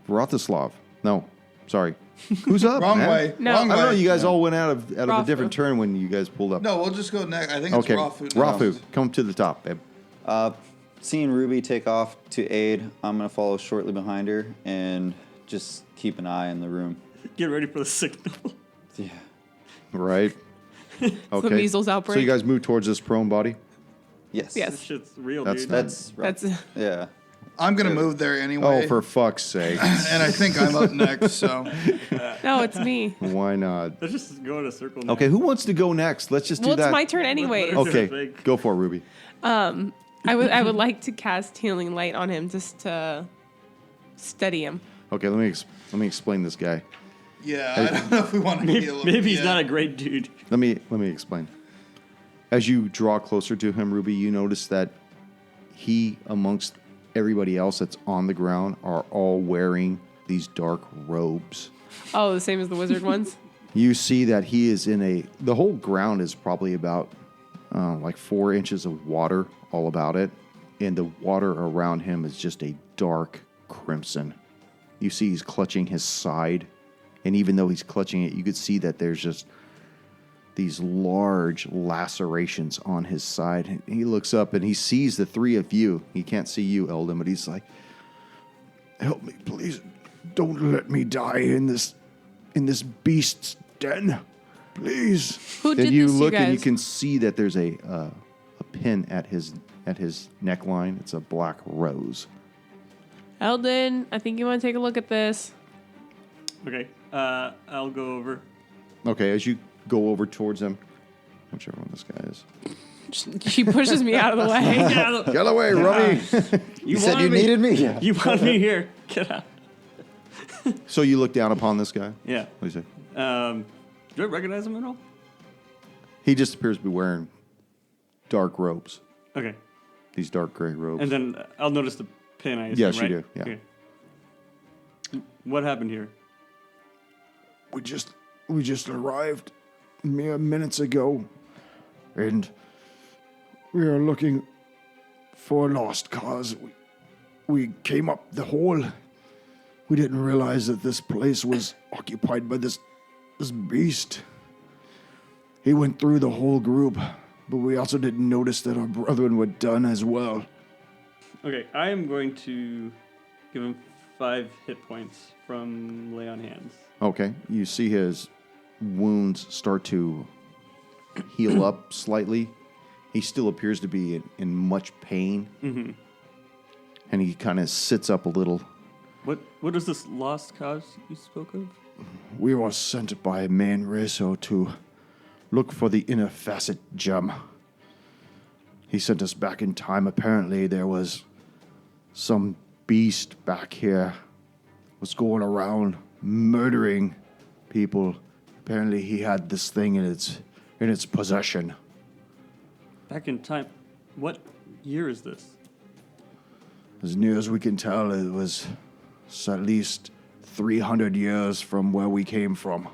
S1: Vratislav. No, sorry. Who's up?
S3: Wrong
S1: man?
S3: way.
S2: No.
S3: Wrong
S1: I don't know.
S3: way.
S1: You guys all went out of a
S2: Rafu.
S1: different turn when you guys pulled up.
S3: No, we'll just go next. I think it's
S1: Okay.
S3: Rafu. next.
S1: Rafu, come to the top, babe.
S5: Seeing Ruby take off to aid, I'm going to follow shortly behind her and just keep an eye in the room.
S4: Get ready for the signal.
S5: Yeah.
S1: Right. Okay.
S2: measles
S1: So
S2: outbreak.
S1: you guys move towards this prone body.
S5: Yes.
S2: Yes.
S4: This shit's real,
S1: That's
S4: dude.
S1: not-
S5: That's right.
S2: That's
S5: Yeah.
S3: I'm gonna move there anyway.
S1: Oh, for fuck's sake.
S3: and I think I'm up next. So
S2: no, it's me.
S1: Why not?
S4: Let's just go in a circle now.
S1: Okay, who wants to go next? Let's just do
S2: Well,
S1: that.
S2: it's my turn anyway.
S4: Let-
S1: Okay,
S4: Big.
S1: go for it, Ruby.
S2: I would like to cast healing light on him just to steady him.
S1: Okay, let me explain this guy.
S3: yeah, I don't know if we want to heal him.
S4: Maybe he's
S3: yet.
S4: not a great dude.
S1: Let me explain. As you draw closer to him, Ruby, you notice that he, amongst everybody else that's on the ground, are all wearing these dark robes.
S2: Oh, the same as the wizard ones?
S1: You see that he is the whole ground is probably about like 4 inches of water all about it. And the water around him is just a dark crimson. You see he's clutching his side. And even though he's clutching it, you could see that there's just these large lacerations on his side. And he looks up and he sees the three of you. He can't see you, Eldon, but he's like, "Help me, please. Don't let me die in this beast's den, please."
S2: Who did
S1: and you
S2: this, you
S1: look and you
S2: guys?
S1: can see that there's a pin at his neckline. It's a black rose.
S2: Eldon, I think you want to take a look at this.
S4: Okay, I'll go over.
S1: Okay, as you go over towards him, whichever one this guy is.
S2: She pushes me out of the way.
S1: Get away, Rummy.
S5: You said you needed me? Yeah.
S4: You want me here? Get out.
S1: So you look down upon this guy?
S4: Yeah.
S1: What do you say?
S4: Do I recognize him at all?
S1: He just appears to be wearing dark robes.
S4: Okay.
S1: These dark gray robes.
S4: And then I'll notice the pin, I assume,
S1: Yes, you
S4: right?
S1: do, yeah.
S4: Okay. What happened here?
S6: We just arrived mere minutes ago, and we are looking for a lost cause. We came up the hole. We didn't realize that this place was occupied by this beast. He went through the whole group, but we also didn't notice that our brethren were done as well.
S4: Okay, I am going to give him 5 hit points from Lay on Hands.
S1: Okay, you see his wounds start to heal up slightly. He still appears to be in much pain. Mm-hmm. And he kind of sits up a little.
S4: What is this lost cause you spoke of?
S6: We were sent by Manreso to look for the inner facet gem. He sent us back in time. Apparently there was some beast back here was going around murdering people. Apparently he had this thing in its possession.
S4: Back in time. What year is this?
S6: As near as we can tell, it was at least 300 years from where we came from.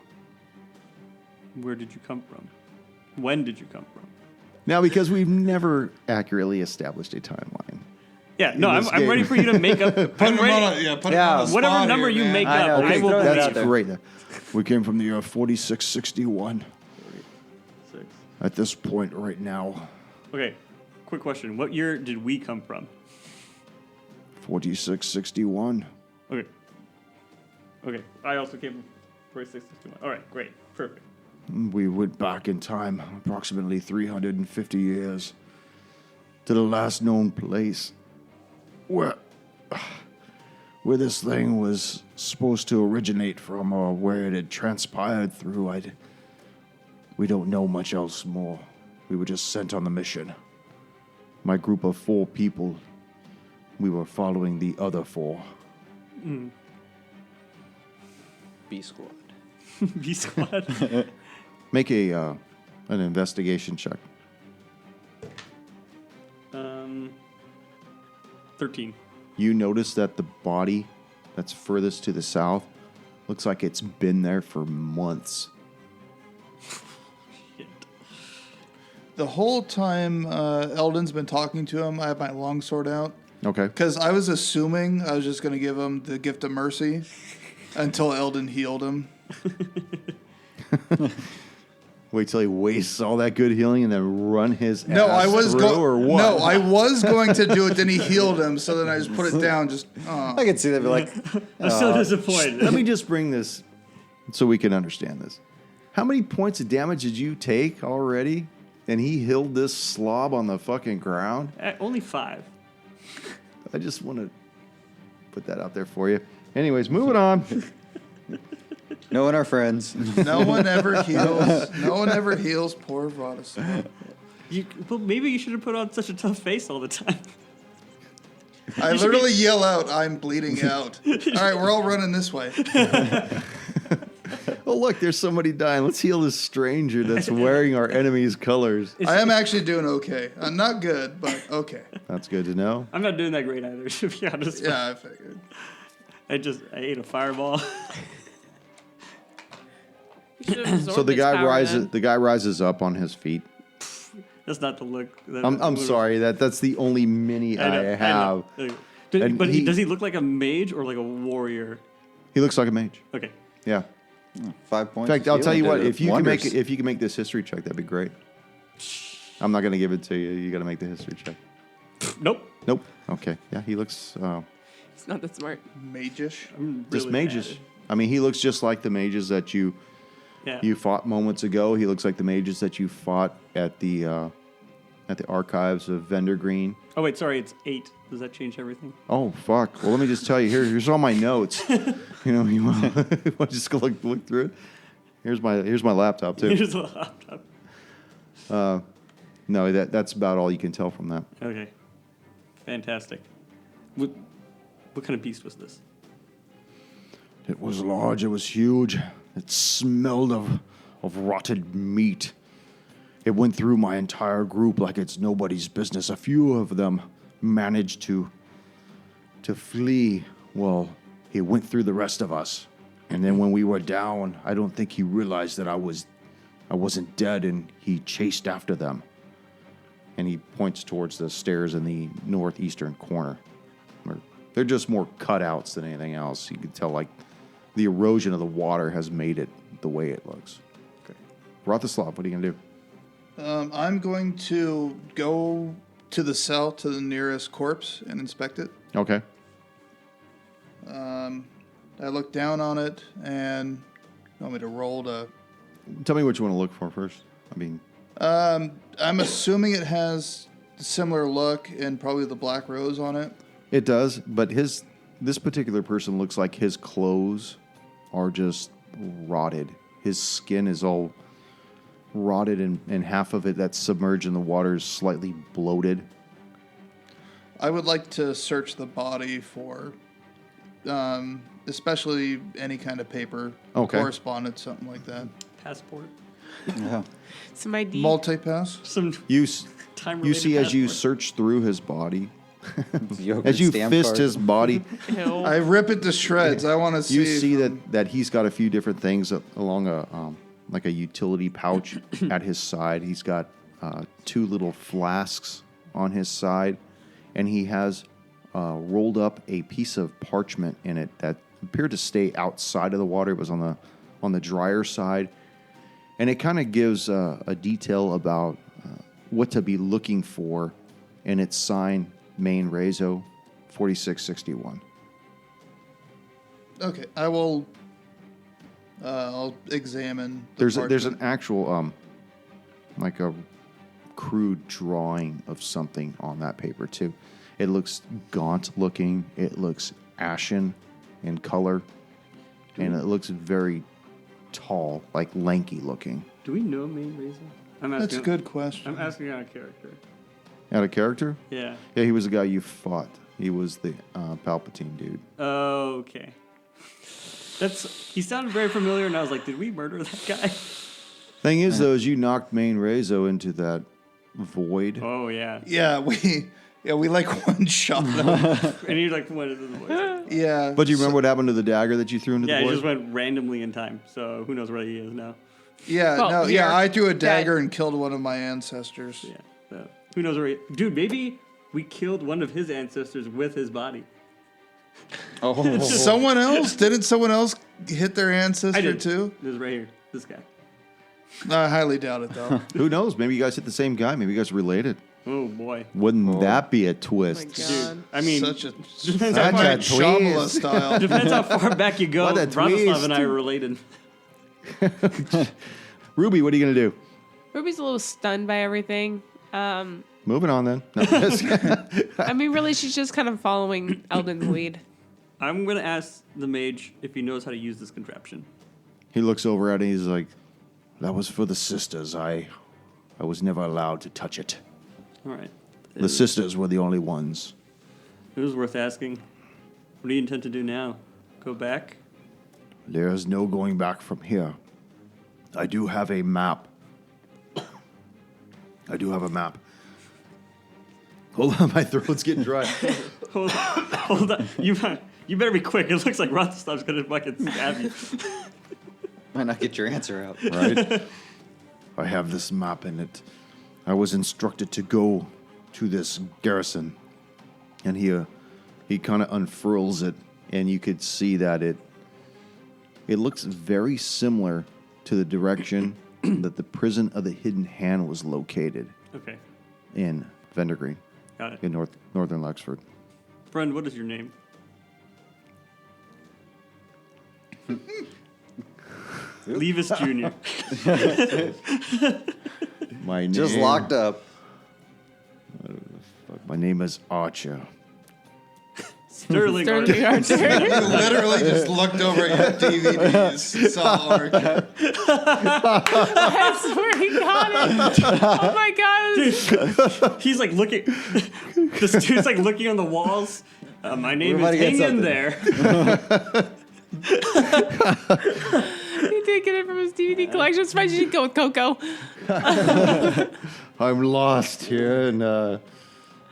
S4: Where did you come from? When did you come from?
S1: Now, because we've never accurately established a timeline.
S4: Yeah, no,
S1: this
S4: I'm ready
S1: game.
S4: for you to make up.
S3: Put
S4: I'm
S3: him
S4: ready.
S3: on a, put him
S5: Yeah.
S3: on the
S4: Whatever
S3: spot
S4: number
S3: here,
S4: you
S3: man.
S4: make
S5: I
S4: up,
S5: know,
S4: I
S5: okay,
S4: will
S5: throw it
S4: believe.
S5: out there.
S1: Great.
S6: We came from the year 4661.
S4: 6.
S6: At this point right now,
S4: Okay, quick question. What year did we come from?
S6: 4661.
S4: Okay. Okay, I also came from 4661. All right, great. Perfect.
S6: We went back in time approximately 350 years to the last known place where this thing was supposed to originate from, or where it had transpired through. We don't know much else more. We were just sent on the mission. My group of 4 people, we were following the other 4.
S5: B squad.
S4: B squad.
S1: Make an investigation check.
S4: 13.
S1: You notice that the body that's furthest to the south looks like it's been there for months.
S4: Shit.
S3: The whole time Eldon's been talking to him, I have my longsword out.
S1: Okay.
S3: Because I was assuming I was just going to give him the gift of mercy until Eldon healed him.
S1: Wait till he wastes all that good healing and then run his
S3: No,
S1: ass
S3: I was
S1: through or what?
S3: No, I was going to do it. Then he healed him, so then I just put it down. Just
S5: I could see that, be like,
S4: I'm so disappointed.
S1: Let me just bring this so we can understand this. How many points of damage did you take already? And he healed this slob on the fucking ground?
S4: Only 5.
S1: I just want to put that out there for you. Anyways, moving on.
S5: knowing our friends.
S3: no one ever heals. No one ever heals poor Vratislav.
S4: Well, maybe you should have put on such a tough face all the time.
S3: I literally yell out, "I'm bleeding out." All right, we're all running this way.
S1: Oh, look, there's somebody dying. Let's heal this stranger that's wearing our enemy's colors.
S3: I am actually doing okay. Not good, but okay.
S1: That's good to know.
S4: I'm not doing that great either, to be honest.
S3: Yeah, I figured.
S4: I ate a fireball.
S2: You should absorb
S1: So the
S2: his
S1: guy
S2: power
S1: rises.
S2: then.
S1: The guy rises up on his feet.
S4: That's not the look. That
S1: I'm sorry. That's the only mini I have. And
S4: But
S1: he-
S4: does he look like a mage or like a warrior?
S1: He looks like a mage.
S4: Okay.
S1: Yeah.
S5: 5 points.
S1: In fact, I'll tell you what.
S5: Did
S1: If you
S5: wonders.
S1: can make this history check, that'd be great. I'm not going to give it to you. You got to make the history check.
S4: Nope.
S1: Nope. Okay. Yeah, he looks
S2: He's not that smart.
S3: Mage-ish.
S4: I'm
S1: just
S4: really
S1: mages.
S4: bad.
S1: I mean, he looks just like the mages that you
S4: Yeah.
S1: fought moments ago. He looks like the mages that you fought at the archives of Vendor Green.
S4: Oh wait, sorry, it's 8. Does that change everything?
S1: Oh fuck! Well, let me just tell you. Here's all my notes. You want to just go look through it? Here's my laptop too.
S4: Here's a laptop.
S1: No, that's about all you can tell from that.
S4: Okay. Fantastic. What kind of beast was this?
S6: It was large, it was huge. It smelled of rotted meat. It went through my entire group like it's nobody's business. A few of them managed to flee. Well, he went through the rest of us. And then when we were down, I don't think he realized that I wasn't dead, and he chased after them.
S1: And he points towards the stairs in the northeastern corner. They're just more cutouts than anything else. You can tell, like, the erosion of the water has made it the way it looks.
S4: Okay.
S1: Rothislav, what are you going to do?
S3: I'm going to go to the cell to the nearest corpse and inspect it.
S1: Okay.
S3: I look down on it and you want me to roll to.
S1: Tell me what you want to look for first. I mean,
S3: I'm assuming it has a similar look and probably the black rose on it.
S1: it does, but this particular person looks like his clothes are just rotted. His skin is all rotted, and half of it that's submerged in the water is slightly bloated.
S3: I would like to search the body for, especially any kind of paper,
S1: Okay.
S3: correspondence, something like that.
S4: Passport.
S5: Yeah.
S2: Some ID.
S3: Multi-pass.
S4: Some
S1: You
S4: time-related
S1: see as you
S4: passport.
S1: search through his body,
S5: Yogurt
S1: as you
S5: stamp
S1: fist
S5: card.
S1: his body,
S2: Ew.
S3: I rip it to shreds. I want to see.
S1: you see that he's got a few different things along like a utility pouch at his side. He's got 2 little flasks on his side, and he has rolled up a piece of parchment in it that appeared to stay outside of the water. It was on the drier side, and it kind of gives a detail about what to be looking for in its sign, Main Rezo 4661.
S3: Okay, I will. I'll examine.
S1: There's an
S3: parchment.
S1: actual like a crude drawing of something on that paper too. It looks gaunt looking. It looks ashen in color, and it looks very tall, like lanky looking.
S4: Do we know Main Reason?
S3: That's a good question.
S4: I'm asking out of character.
S1: Out of character?
S4: Yeah.
S1: Yeah, he was the guy you fought. He was the Palpatine dude.
S4: Okay. He sounded very familiar, and I was like, did we murder that guy?
S1: Thing is, though, is you knocked Main Rezo into that void.
S4: Oh yeah.
S3: Yeah, we like one shot him.
S4: And he like went into the voice.
S3: Yeah.
S1: But do you remember what happened to the dagger that you threw into
S4: Yeah,
S1: the
S4: he
S1: void?
S4: just went randomly in time. So who knows where he is now?
S3: Yeah,
S2: Well,
S3: no,
S2: you're
S3: yeah, I threw a
S2: dead.
S3: dagger and killed one of my ancestors.
S4: Yeah. So who knows where he? Dude, maybe we killed one of his ancestors with his body.
S5: Oh,
S3: Someone else? Didn't someone else hit their
S4: I
S3: ancestor
S4: did
S3: too?
S4: This right here. This guy.
S3: I highly doubt it though.
S1: Who knows? Maybe you guys hit the same guy. Maybe you guys are related.
S4: Oh boy.
S1: Wouldn't that be a
S2: Oh my
S1: twist?
S2: god.
S4: I mean,
S3: Such a
S4: depends how,
S1: Such
S4: far,
S1: a
S3: Shyamala
S1: twist.
S3: style.
S4: depends how far back you go.
S1: What a
S4: Bratislav
S1: twist.
S4: and I are related.
S1: Ruby, what are you going to do?
S2: Ruby's a little stunned by everything.
S1: Moving on then. No,
S2: I mean, really, she's just kind of following Eldon's lead.
S4: I'm gonna ask the mage if he knows how to use this contraption.
S1: he looks over at it and he's like, that was for the sisters. I was never allowed to touch it.
S4: All right.
S1: The sisters were the only ones.
S4: It was worth asking. What do you intend to do now? Go back?
S6: There's no going back from here. I do have a map.
S1: Hold on, my throat's getting dry.
S4: Hold on. You better be quick. It looks like Rothenstein's going to fucking stab you.
S5: Might not get your answer out.
S6: Right? I have this map in it. I was instructed to go to this garrison.
S1: And he kind of unfurls it, and you could see that it looks very similar to the direction that the prison of the Hidden Hand was located
S4: Okay.
S1: in Vendergreen,
S4: Got it.
S1: in northern Lexford.
S4: Friend, what is your name? Levis Jr.
S1: My name,
S5: Just locked up.
S1: My name is Archer.
S4: Sterling Archer.
S2: Sterling Archer.
S3: You literally just looked over at your DVDs, saw Archer.
S2: That's where he got it. Oh my god.
S4: He's like looking. This dude's like looking on the walls. My name
S5: We're about
S4: is
S5: to get
S4: Hangin
S5: something.
S4: there.
S2: He did get it from his DVD collection. Surprised you didn't go with Coco.
S1: I'm lost here and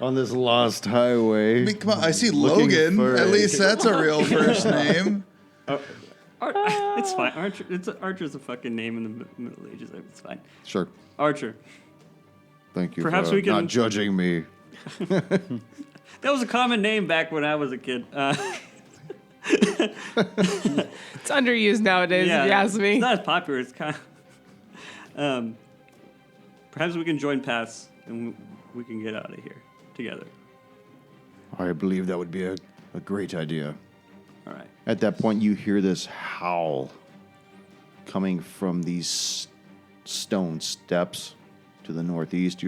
S1: on this lost highway.
S3: I mean, come on, I see
S1: Looking
S3: Logan.
S1: for
S3: At
S1: a-
S3: least that's a real first name.
S4: It's fine. Archer's a fucking name in the Middle Ages. It's fine.
S1: Sure.
S4: Archer.
S1: Thank you
S4: Perhaps
S1: for
S4: we can-
S1: not judging me.
S4: That was a common name back when I was a kid.
S2: It's underused nowadays, if you ask me.
S4: It's not as popular. It's kind of. Perhaps we can join paths and we can get out of here together.
S1: I believe that would be a great idea.
S4: All right.
S1: At that point, you hear this howl coming from these stone steps to the northeast.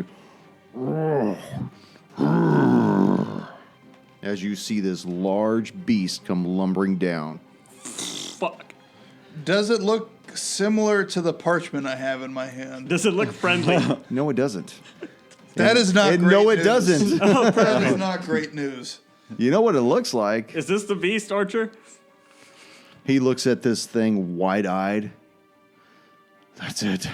S1: As you see this large beast come lumbering down.
S4: Fuck.
S3: Does it look similar to the parchment I have in my hand?
S4: Does it look friendly?
S1: No, it doesn't.
S3: That is not
S1: And
S3: great
S1: no, it
S3: news.
S1: doesn't.
S3: That is not great news.
S1: You know what it looks like?
S4: Is this the beast, Archer?
S1: He looks at this thing wide-eyed.
S6: That's it.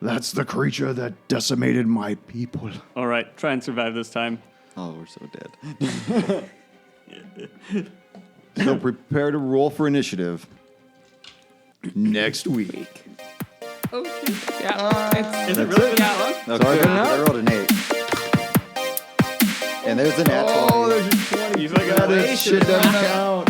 S6: That's the creature that decimated my people.
S4: All right. Try and survive this time.
S5: Oh, we're so dead.
S1: So prepare to roll for initiative next week.
S2: Oh, shoot. Yeah.
S4: Is
S2: It's,
S4: it really
S2: yeah.
S4: that long?
S5: Okay, I rolled an 8. And there's the natural.
S1: Oh, there's your 20.
S4: You fucking
S1: That
S4: racist.
S1: shit doesn't count.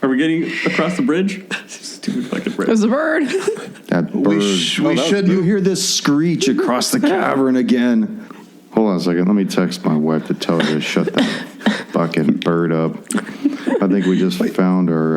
S4: Are we getting across the bridge? Stupid fucking bridge.
S2: There's a bird.
S1: That bird.
S3: We should.
S1: You hear this screech across the cavern again. Hold on a second. Let me text my wife to tell her to shut that fucking bird up. I think we just found our